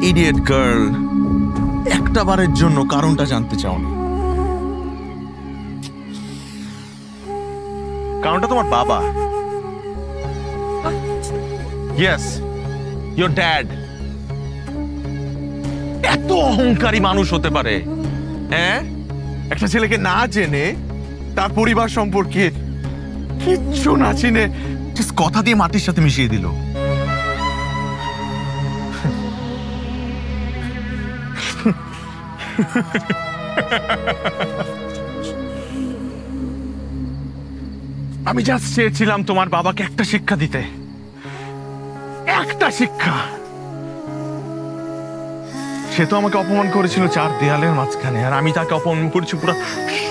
idiot girl. একটা বারের জন্য কারণটা জানতে চাওনি? কারণটা তোমার বাবা। Yes, your dad. এত অহংকারী মানুষ হতে পারে? হ্যাঁ, একটা ছেলেকে না জেনে, তার পরিবার সম্পর্কে কিচ্ছু না চিনে কথা দিয়ে মাটির সাথে মিশিয়ে দিল। আমি জাস্ট চেয়েছিলাম তোমার বাবাকে একটা শিক্ষা দিতে, একটা শিক্ষা। সে তো আমাকে অপমান করেছিল চার দেয়ালের মাঝখানে, আর আমি তাকে অপমান করেছি পুরো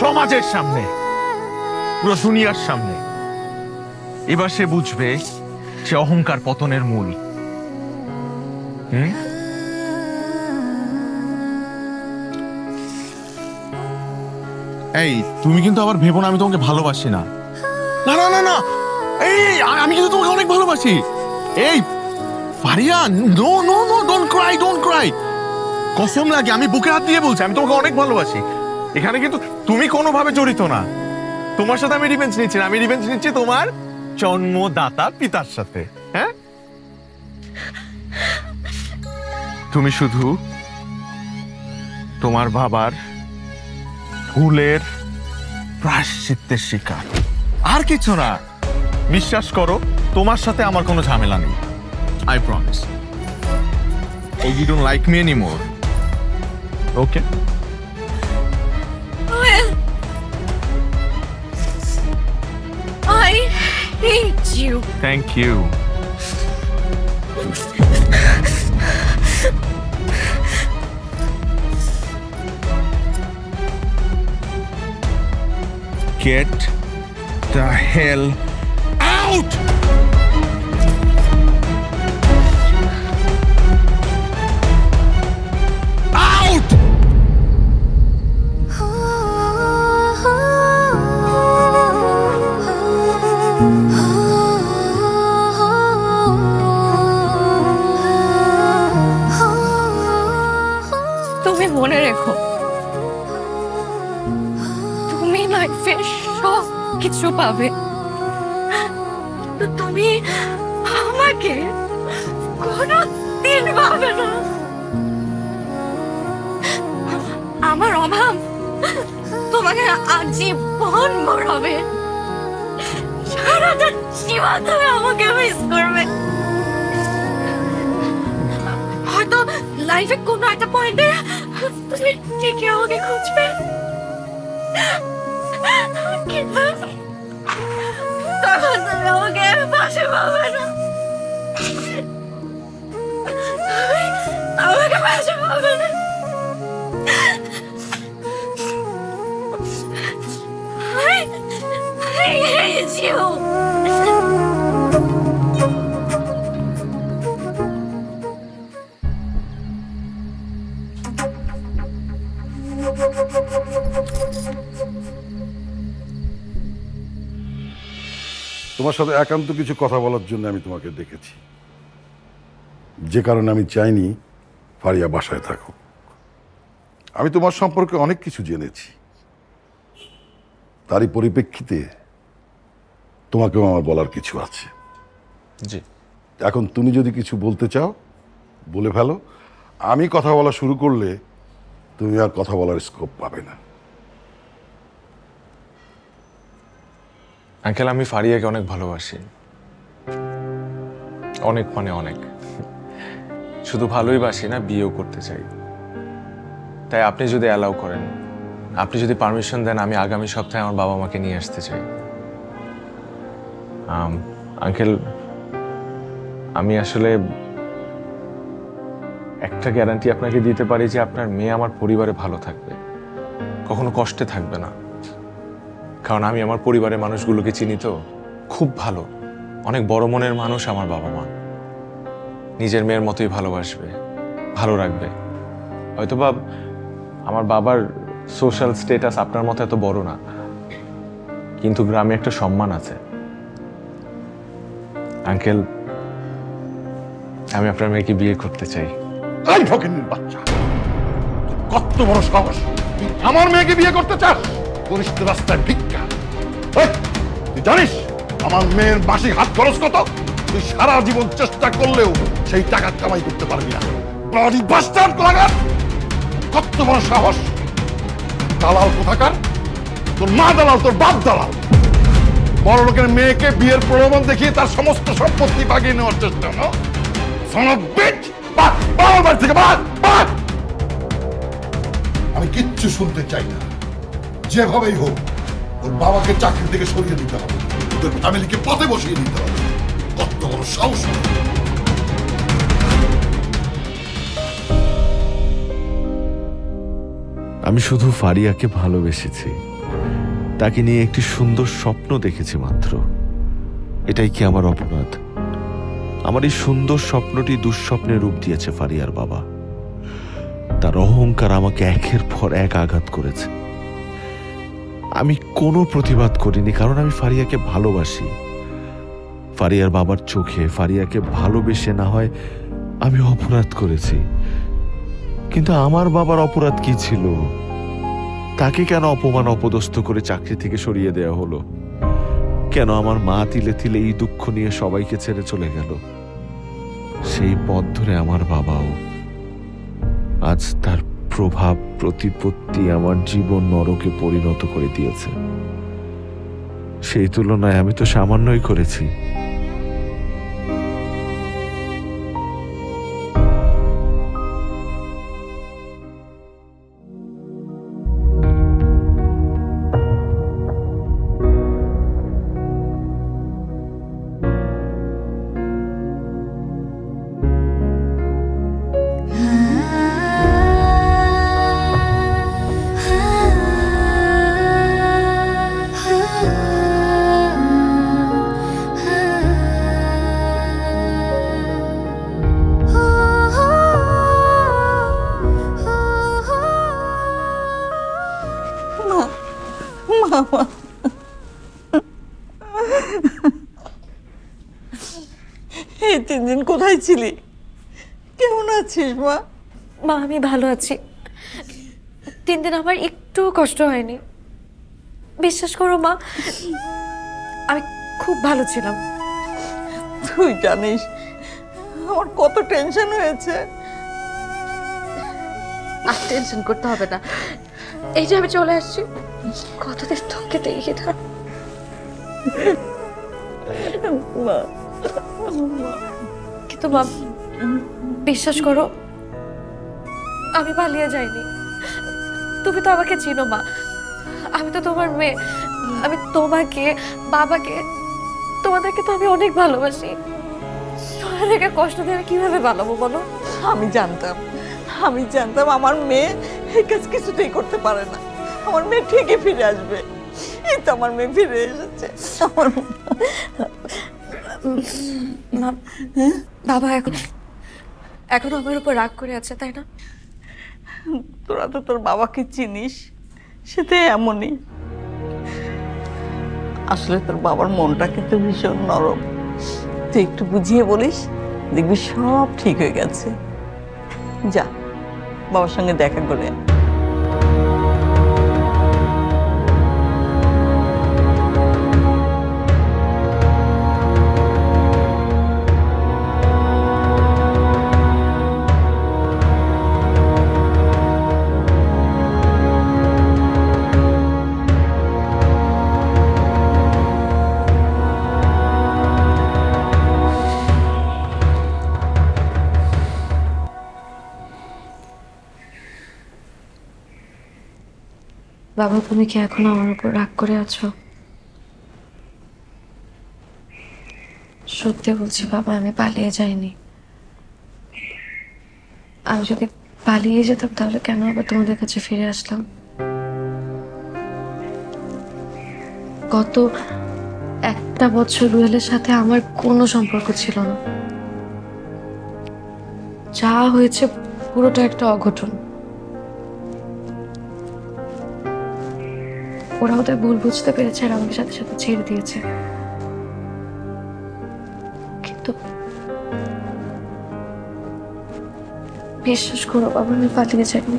সমাজের সামনে, পুরো দুনিয়ার সামনে। এবার সে বুঝবে সে অহংকার পতনের মূল। এই তুমি কিন্তু আবার ভেবো না আমি তোমাকে ভালোবাসি না। না না না না, এই আমি কিন্তু তোমাকে অনেক ভালোবাসি। এই Faria, no no no, don't cry, don't cry. কসম লাগে, আমি বুকে হাত দিয়ে বলছি আমি তোমাকে অনেক ভালোবাসি। এখানে কিন্তু তুমি কোনোভাবে জড়িত না। তোমার সাথে আমি রিভেঞ্জ নিচ্ছি না, আমি রিভেঞ্জ নিচ্ছি তোমার জন্মদাতা পিতার সাথে। হ্যাঁ, তুমি শুধু তোমার বাবার ভুলের প্রায়শ্চিত্তের শিকার, আর কিছু না। বিশ্বাস করো, তোমার সাথে আমার কোনো ঝামেলা নেই। I promise. Oh, you don't like me anymore. Okay. Well, I hate you. Thank you. Get the hell out! তুমি মনে রেখো, তুমি লাইফে সব কিছু পাবে, তুমি আমাকে কোনোদিন পাবে না। আমার অভাব তোমাকে আজীবন মরাবে। সারাটা জীবন তুমি আমাকে মিস করবে। হয়তো লাইফে কোনো একটা পয়েন্টে তুমি ঠিকই আমাকে খুঁজবে, কিন্তু তখন তুমি আমাকে পাশে পাবে না। আমাকে পাশে পাবে না। I hate you. তোমার সাথে একান্ত কিছু কথা বলার জন্য আমি তোমাকে ডেকেছি, যে কারণে আমি চাইনি ফারিয়া বাসায় থাকুক। আমি তোমার সম্পর্কে অনেক কিছু জেনেছি, তারই পরিপ্রেক্ষিতে তোমাকেও আমার বলার কিছু আছে। জি, এখন তুমি যদি কিছু বলতে চাও বলে ফেলো। আমি কথা বলা শুরু করলে তুমি আর কথা বলার স্কোপ পাবে না। আঙ্কেল, আমি ফারিয়াকে অনেক ভালোবাসি, অনেক মানে অনেক। শুধু ভালোই বাসি না, বিয়েও করতে চাই। তাই আপনি যদি অ্যালাউ করেন, আপনি যদি পারমিশন দেন, আমি আগামী সপ্তাহে আমার বাবা মাকে নিয়ে আসতে চাই। আঙ্কেল, আমি আসলে একটা গ্যারান্টি আপনাকে দিতে পারি যে আপনার মেয়ে আমার পরিবারে ভালো থাকবে, কখনো কষ্টে থাকবে না। কারণ আমি আমার পরিবারের মানুষগুলোকে চিনি তো, খুব ভালো, অনেক বড় মনের মানুষ আমার বাবা মা। নিজের মেয়ের মতোই ভালোবাসবে, ভালো রাখবে। হয়তোবা আমার বাবার সোশ্যাল স্ট্যাটাস আপনার মতো এত বড় না, কিন্তু গ্রামে একটা সম্মান আছে। আঙ্কেল, আমি আপনার মেয়েকে বিয়ে করতে চাই। এই ফকিন্নির বাচ্চা, কত বড় সাহস! তুই আমার মেয়েকে বিয়ে করতে চাস? করিস তো রাস্তায় ভিক্ষা। তুই জানিস আমার মেয়ের মাসিক হাত খরচ কত? তুই সারা জীবন চেষ্টা করলেও সেই টাকা কামাই করতে পারবি না। ব্লাডি বাস্টার্ড কোলাগার! কত বড় সাহস! দালাল কোথাকার! তোর মা দালাল, তোর বাপ দালাল। বড় লোকের মেয়েকে বিয়ের প্রলোভন দেখিয়ে তার সমস্ত সম্পত্তি বাগিয়ে নেওয়ার চেষ্টা। না, son of bitch! বাড়ি থেকে আমি কিচ্ছু শুনতে চাই না। যেভাবেই হোক ওর বাবাকে চাকরি থেকে সরিয়ে দিতে হবে, ওদের ফ্যামিলিকে পথে বসিয়ে দিতে হবে। কত বড় সাহস! আমি শুধু ফারিয়াকে ভালোবেসেছি, তাকে নিয়ে একটি সুন্দর স্বপ্ন দেখেছি মাত্র। এটাই কি আমার অপরাধ? আমার এই সুন্দর স্বপ্নটি দুঃস্বপ্নের রূপ দিয়েছে ফারিয়ার বাবা। তার অহংকার আমাকে একের পর এক আঘাত করেছে। আমি কোনো প্রতিবাদ করিনি, কারণ আমি ফারিয়াকে ভালোবাসি। ফারিয়ার বাবার চোখে ফারিয়াকে ভালোবেসে না হয় আমি অপরাধ করেছি, কিন্তু আমার বাবার অপরাধ কি ছিল? তাকে কেন অপমান অপদস্থ করে চাকরি থেকে সরিয়ে দেওয়া হলো? কেন আমার মা তিলে তিলে এই দুঃখ নিয়ে সবাইকে ছেড়ে চলে গেল? সেই পথ ধরে আমার বাবাও। আজ তার প্রভাব প্রতিপত্তি আমার জীবন নরকে পরিণত করে দিয়েছে। সেই তুলনায় আমি তো সামান্যই করেছি। এই 3 দিন কোথায় ছিলি? কেমন আছিস মা? মা আমি ভালো আছি। 3 দিন আমার একটু কষ্ট হয়নি, বিশ্বাস করো মা, আমি খুব ভালো ছিলাম। তুই জানিস আমার কত টেনশন হয়েছে। আর টেনশন করতে হবে না, এই যে আমি চলে আসছি। কতদিন তোকে দেখে থাক কিন্তু মা বিশ্বাস করো আমি পালিয়ে যাইনি। তুমি তো আমাকে চিনো মা, আমি তো তোমার মেয়ে। আমি তোমাকে, বাবাকে, তোমাদেরকে তো আমি অনেক ভালোবাসি। তোমাদেরকে কষ্ট দিয়ে আমি কিভাবে পালাবো বলো? আমি জানতাম আমার মেয়ে এই কাজ কিছুতেই করতে পারে না। আমার মেয়ে ঠিকই ফিরে আসবে। এই তো আমার মেয়ে ফিরে এসেছে। বাবা এখন আমার উপর রাগ করে আছে, তাই না? তোরা তো তোর বাবাকে চিনিস, সেটা এমনই। আসলে তোর বাবার মনটা কিন্তু ভীষণ নরম। তুই একটু বুঝিয়ে বলিস, দেখবি সব ঠিক হয়ে গেছে। যা বাবার সঙ্গে দেখা করে। বাবা তুমি কি এখন আমার উপর রাগ করে আছো? সত্যি বলছি বাবা, আমি পালিয়ে যাইনি। আমি যদি পালিয়ে যেতাম তাহলে কেন আবার তোমাদের কাছে ফিরে আসলাম? গত 1 বছর রুয়েলের সাথে আমার কোনো সম্পর্ক ছিল না। যা হয়েছে পুরোটা একটা অঘটন। ওরা ওদের ভুল বুঝতে পেরেছে আর আমাকে সাথে সাথে ছেড়ে দিয়েছে। কিন্তু বিশ্বাস করো বাবা, আমি পালিয়ে যাইনি।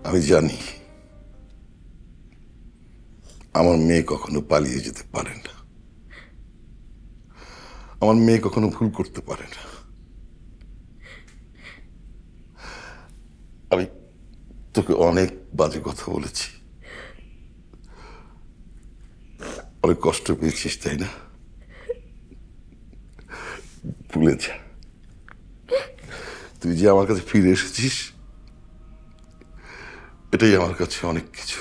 আমি জানি আমার মেয়ে কখনো পালিয়ে যেতে পারে না, আমার মেয়ে কখনো ভুল করতে পারে না। আমি তোকে অনেক বাজে কথা বলেছি, অনেক কষ্ট পেয়েছিস, তাই না? ভুলে যা। তুই যে আমার কাছে ফিরে এসেছিস, এটাই আমার কাছে অনেক কিছু।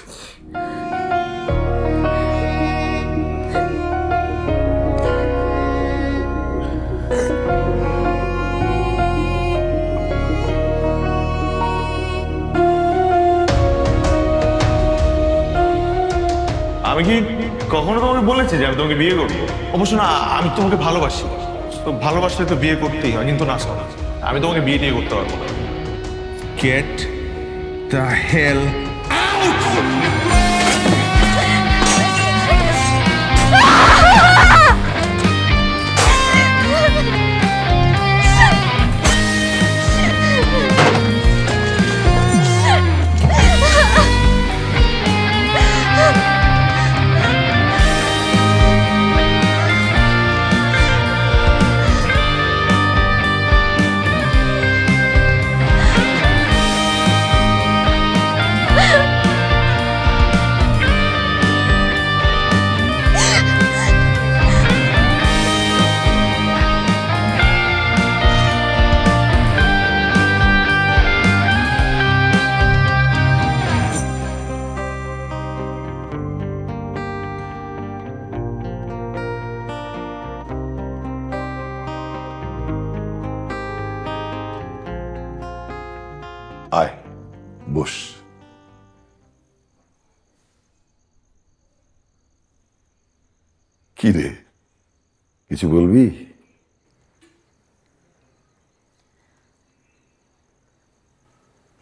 আমি কি কখনো তোমাকে বলেছি যে আমি তোমাকে বিয়ে করবো? অবশ্য না, আমি তোমাকে ভালোবাসি। তো ভালোবাসলে তো বিয়ে করতেই হয়, কিন্তু না শোনা, আমি তোমাকে বিয়ে টিয়ে করতে পারবো না। Get the hell out! আয় বস। কি রে, কিছু বলবি?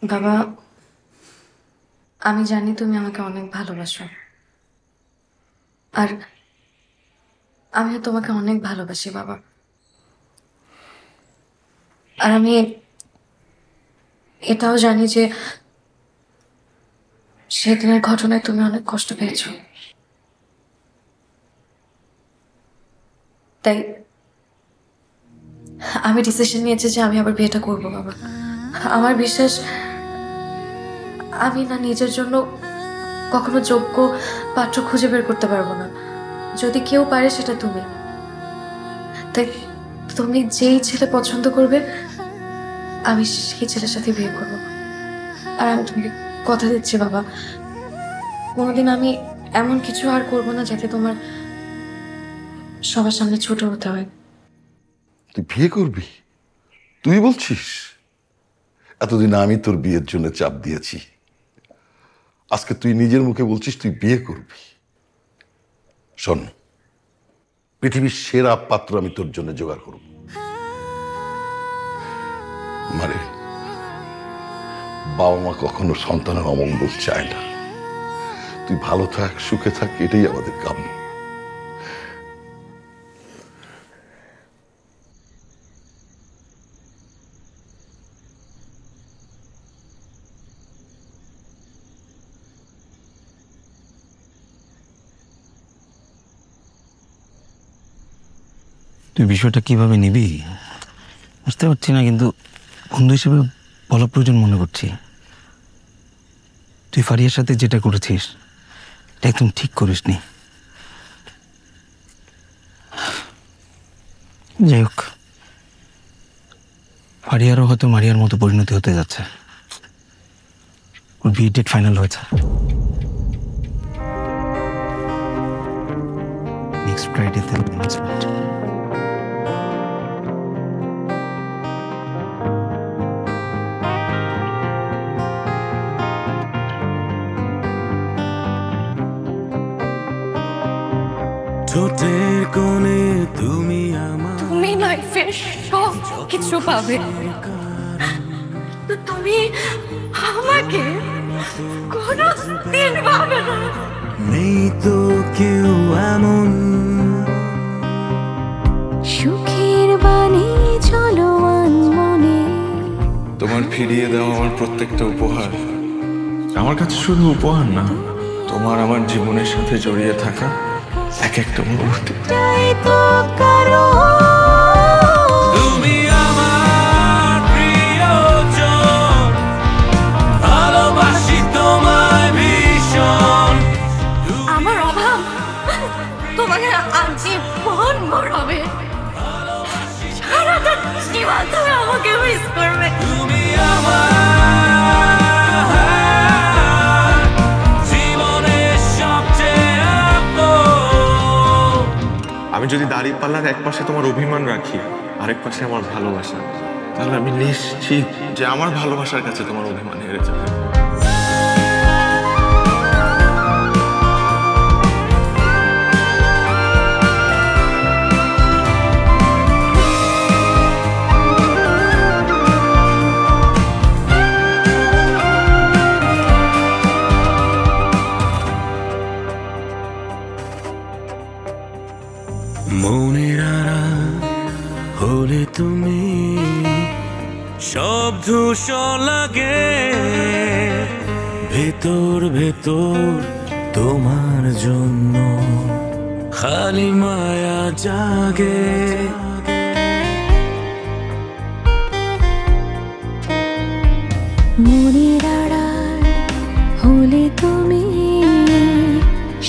বাবা, আমি জানি তুমি আমাকে অনেক ভালোবাসো, আর আমিও তোমাকে অনেক ভালোবাসি বাবা। আর আমি এটাও জানি যে সেদিনের ঘটনায় তুমি অনেক কষ্ট পেয়েছো, তাই আমি ডিসিশন নিয়েছি যে আমি আবার বিয়েটা করবো বাবা। আমার বিশ্বাস আমি না নিজের জন্য কখনো যোগ্য পাত্র খুঁজে বের করতে পারবো না, যদি কেউ পারে সেটা তুমি। তাই তুমি যেই ছেলে পছন্দ করবে আমি সেই ছেলের সাথে বিয়ে করবো। আর আমি তোমাকে কথা দিচ্ছি বাবা, কোনোদিন আমি এমন কিছু আর করবো না যাতে তোমার সবার সামনে ছোট হতে হয়। তুই বিয়ে করবি? তুই বলছিস? এতদিন আমি তোর বিয়ের জন্য চাপ দিয়েছি, আজকে তুই নিজের মুখে বলছিস তুই বিয়ে করবি। শোন, পৃথিবীর সেরা পাত্র আমি তোর জন্য জোগাড় করব। মারে, বাবা মা কখনো সন্তানের অমঙ্গল চায় না। তুই ভালো থাক, সুখে থাক, এটাই আমাদের কাম্য। তুই বিষয়টা কিভাবে নিবি বুঝতে পারছি না, কিন্তু বন্ধু হিসেবে বলা প্রয়োজন মনে করছি। তুই ফারিয়ার সাথে যেটা করেছিস এটা একদম ঠিক করিসনি। যাই হোক, ফারিয়ারও হয়তো মারিয়ার মতো পরিণতি হতে যাচ্ছে। ওর বিয়ে ডেট ফাইনাল হয়েছে, নেক্সট ফ্রাইডেতে অ্যানাউন্সমেন্ট। ঠোঁটের কোণে তুমি আমার, তুমি লাইফের সব কিছু পাবে, তো তুমি আমাকে কোনোদিন পাবে না। নেই তো কেউ এমন, সুখের বাণী চলমান মনে। তোমার ফিরিয়ে দেওয়া আমার প্রত্যেকটা উপহার আমার কাছে শুধু উপহার না, তোমার আমার জীবনের সাথে জড়িয়ে থাকা এক একটা মুহূর্তে। তুমি আমার প্রিয়জন, ভালোবাসি তোমায় ভীষণ। আমার অভাব তোমাকে আজীবন মরবে, সারাটা জীবন তুমি আমাকে মিস করবে। তুমি আমার জীবনের সবচেয়ে আপন। আমি যদি দাঁড়িপাল্লার এক পাশে তোমার অভিমান রাখি, আরেক পাশে আমার ভালোবাসা, তাহলে আমি নিশ্চিত যে আমার ভালোবাসার কাছে তোমার অভিমান হেরে যাবে। হলে তুমি সব ধূসর লাগে ভেতর ভেতর তোমার জন্য খালি মায়া জাগে মনের আড়াল হলে তুমি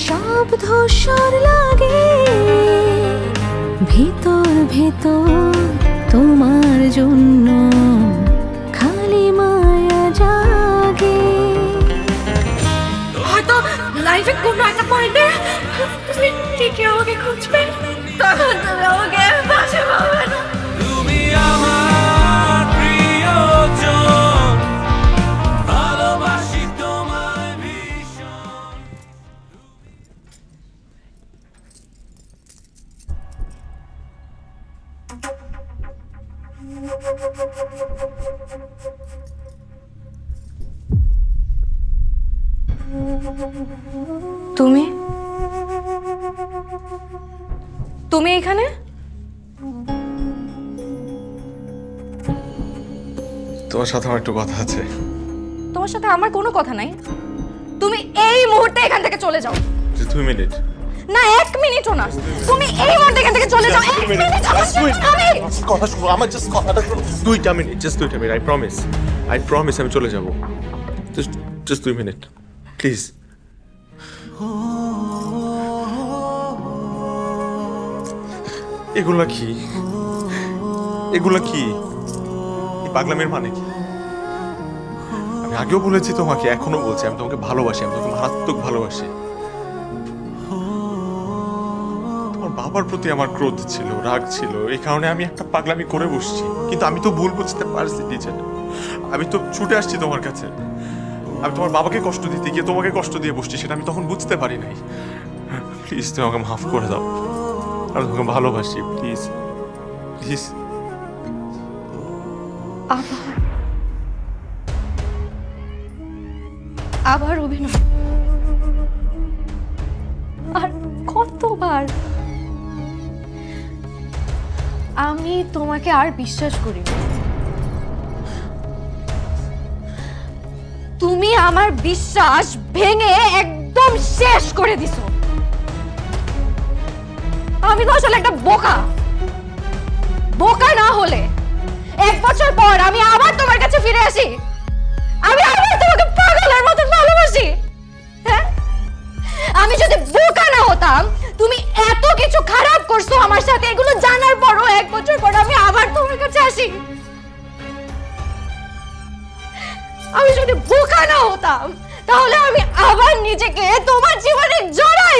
সব ধূসর লাগে ভেতর ভেতর তোমার জন্য খালি মায়া জাগে। হয়তো লাইফে কোনো একটা পয়েন্টে তুমি ঠিকই আমাকে খুঁজবে, তখন তুমি আমাকে পাশে পাবে না। তুমি আমার প্রিয়জন, ভালোবাসি তোমায় ভীষণ। তুমি তুমি এখানে? তোমার সাথে আমার একটু কথা আছে। তোমার সাথে আমার কোনো কথা নাই, তুমি এই মুহূর্তে এখান থেকে চলে যাও। 2 মিনিট না 1 মিনিটও না, তুমি এই মুহূর্তে এখান থেকে চলে যাও। 1 মিনিট কথা শুনো, আমার জাস্ট কথাটা শুনো। 2 minute, just 2 minute. I promise আমি চলে যাব। Just 2 minute please. এগুলা কি এই পাগলামের মানে কি? আমি আগেও বলেছি তোমাকে, এখনো বলছি, আমি তোমাকে ভালোবাসি, আমি তোমাকে মারাত্মক ভালোবাসি। তোমার বাবার প্রতি আমার ক্রোধ ছিল, রাগ ছিল, এই কারণে আমি একটা পাগলামি করে বসছি। কিন্তু আমি তো ভুল বুঝতে পারছি টিচার, আমি তো ছুটে আসছি তোমার কাছে। আমি তোমার বাবাকে কষ্ট দিতে গিয়ে তোমাকে কষ্ট দিয়ে বসছি, সেটা আমি তখন বুঝতে পারি নাই। প্লিজ তুমি আমাকে মাফ করে দাও, আমি তোমাকে ভালোবাসি। Please please. আবার অভিনয়, আর কতবার? আমি তোমাকে আর বিশ্বাস করি না। তুমি আমার বিশ্বাস ভেঙে একদম শেষ করে দিছো। আমি তো আসলে একটা বোকা। বোকা না হলে 1 বছর পর আমি আবার তোমার কাছে ফিরে আসি, আমি আবার তোমাকে পাগলের মতো ভালোবাসি। হ্যাঁ, আমি যদি বোকা না হতাম, তুমি এত কিছু খারাপ করছো আমার সাথে, এগুলো জানার পরও 1 বছর পর আমি আবার তোমার কাছে আসি। আমি যদি বোকা না হতাম, তাহলে আমি আবার নিজেকে তোমার জীবনে জড়াই।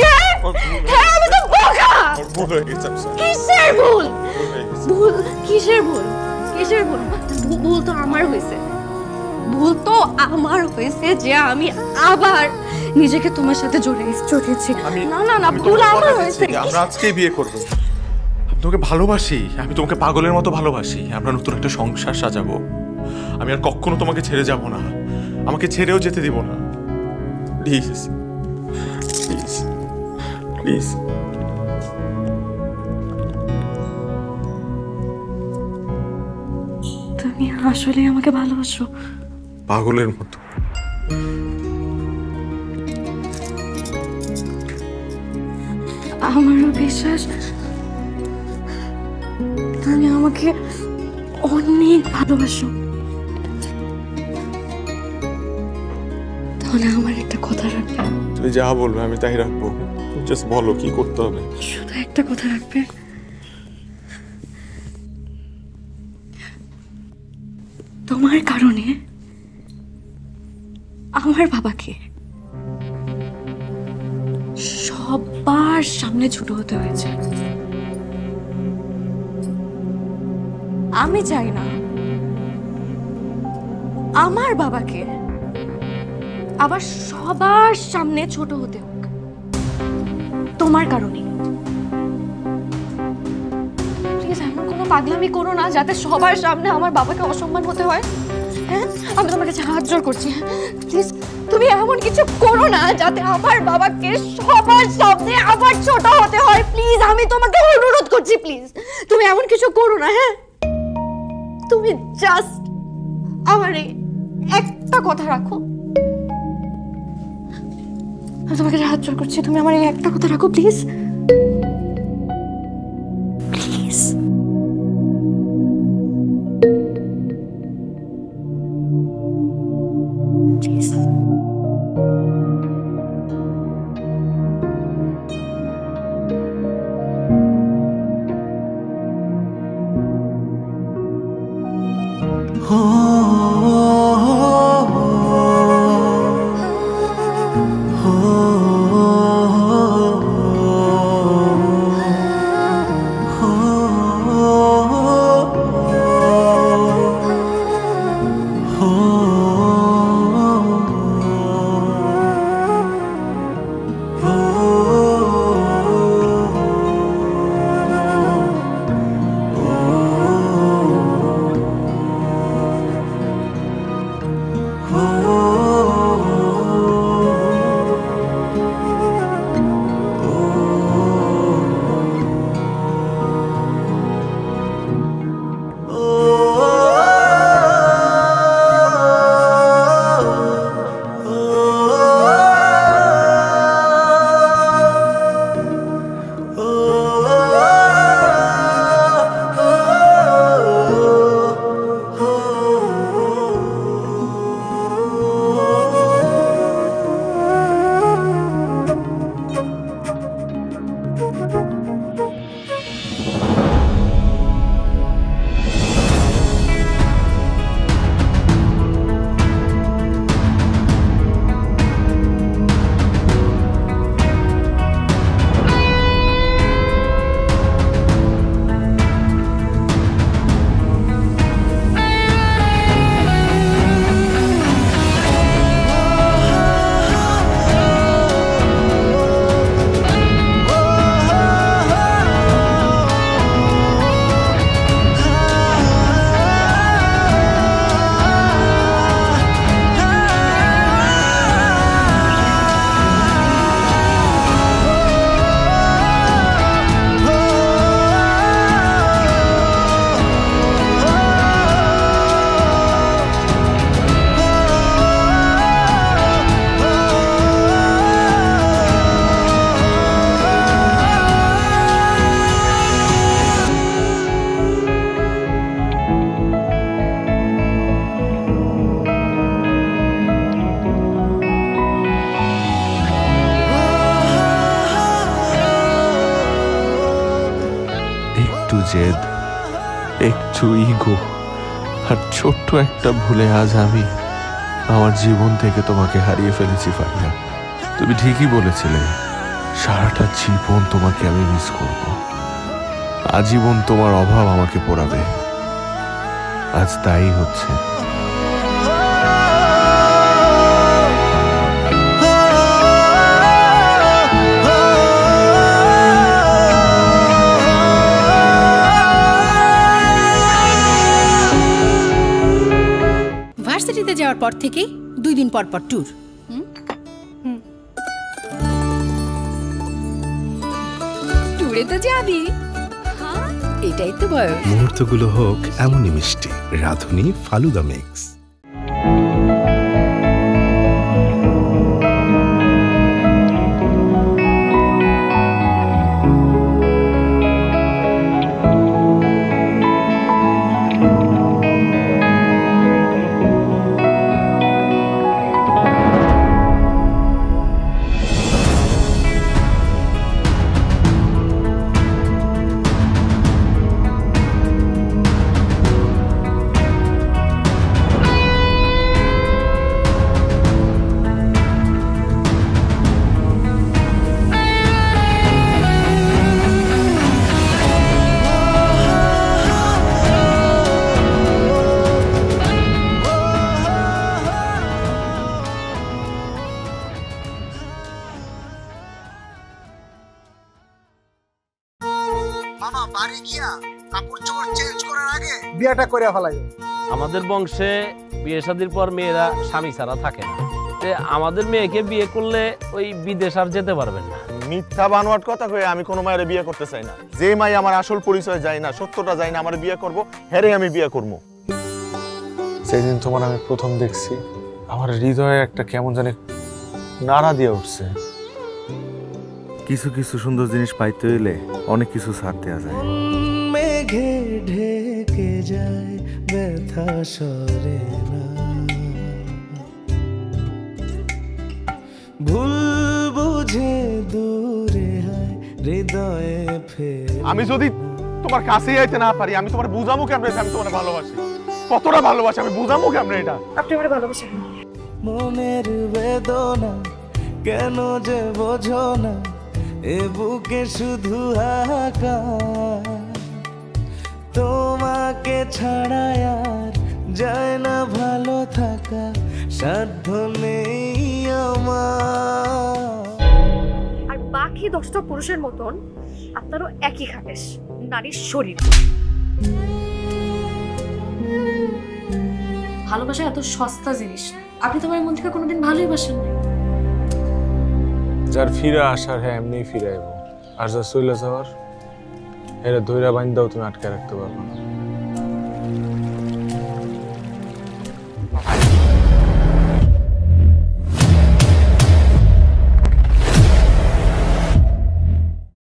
হ্যাঁ, আমি তো বোকা। কিসের ভুল? কিসের ভুল? ভুল তো আমার হয়েছে। যে আমি আবার নিজেকে তোমার সাথে জড়িয়েছি। না ভুল আমার হয়েছে। আমরা আজকেই বিয়ে করব। আমি তোমাকে ভালোবাসি, আমি তোমাকে পাগলের মতো ভালোবাসি। আমরা নতুন একটা সংসার সাজাবো। আমি আর কখনো তোমাকে ছেড়ে যাব না, আমাকে ছেড়েও যেতে দিব না। Please please please. তুমি আসলে আমাকে ভালোবাসো? পাগলের মতো। আমারও বিশ্বাস তুমি আমাকে অনেক ভালোবাসো। তাহলে আমার একটা কথা রাখবে? তুমি যা বলবে আমি তাই রাখবো। জাস্ট বলো কি করতে হবে। শুধু একটা কথা রাখবে, তোমার কারণে আমার বাবাকে সবার সামনে ছোট হতে হয়েছে। আমি চাই না আমার বাবাকে আবার সবার সামনে ছোট হতে হোক তোমার কারণে। প্লিজ এমন কোনো পাগলামি করো না যাতে সবার সামনে আমার বাবাকে অসম্মান হতে হয়। হ্যাঁ, আমি তোমার কাছে হাত জোড় করছি, প্লিজ তুমি এমন কিছু করো না যাতে আমার বাবাকে সবার সামনে আবার ছোট হতে হয়। প্লিজ আমি তোমাকে অনুরোধ করছি, প্লিজ তুমি এমন কিছু করো না। হ্যাঁ তুমি জাস্ট আমার এই একটা কথা রাখো। আমি তোমাকে হাত জোর করছি, তুমি আমার এই একটা কথা রাখো প্লিজ প্লিজ। জেদ, একটু ইগো আর ছোট্ট একটা ভুলে আজ আমি আমার জীবন থেকে তোমাকে হারিয়ে ফেলেছি ফারিয়া। তুমি ঠিকই বলেছিলে, সারাটা জীবন তোমাকে আমি মিস করব। আজীবন তোমার অভাব আমাকে পোড়াবে, আজ তাই হচ্ছে। ভার্সিটিতে যাওয়ার পর থেকেই 2 দিন পর পর ট্যুর। ট্যুরে তো যাবি, এটাই তো বয়স। মুহূর্তগুলো হোক এমনই মিষ্টি। রাধুনী ফালুদা মিক্স। বিয়েটা করে ফেলাই। আমাদের বংশে বিয়ে শাদীর পর মেয়েরা স্বামী ছাড়া থাকে না। আমাদের মেয়েকে বিয়ে করলে ওই বিদেশ আর যেতে পারবেন না। মিথ্যা বানোয়াট কথা কয়ে আমি কোনো মায়ের বিয়ে করতে চাই না। যে মাই আমার আসল পরিচয় যায় না, সত্যটা যায় না, আমার বিয়ে করব, হেরে আমি বিয়ে করবো। যেদিন তোমার আমি প্রথম দেখছি আমার হৃদয়ে একটা কেমন জানি নাড়া দিয়ে উঠছে। কিছু কিছু সুন্দর জিনিস পাইতে হইলে অনেক কিছু ছাড় দেওয়া যায়। মেঘে ঢেকে যায় ব্যথা সরে না, ভুল বুঝে দূরে হয় হৃদয়ে ফের। আমি যদি তোমার কাছেই আইতে না পারি আমি তোমার বুঝামো কেমনে আমি তোমার ভালোবাসি, কতটা ভালোবাসি আমি বুঝামো কেমনে এটা। আপনি আমার ভালোবাসেন? মনের বেদনা কেন যে বোঝো না, এ বুকে শুধু হাহাকার। তোমাকে ছাড়া আর যায় না ভালো থাকা, সাধ্য নেই আমার। আর বাকি 10টা পুরুষের মতন আপনারও একই খাবেশ, নারীর শরীর। ভালোবাসা এত সস্তা জিনিস, আপনি তো আমার মন থেকে কোনোদিন ভালোই বাসেন না। যার ফিরে আসার হ্যাঁ এমনিই ফিরে আইব, আর যা চলে যাওয়ার এরা ধৈরা বাইন্দাও তুমি আটকে রাখতে পারবো না।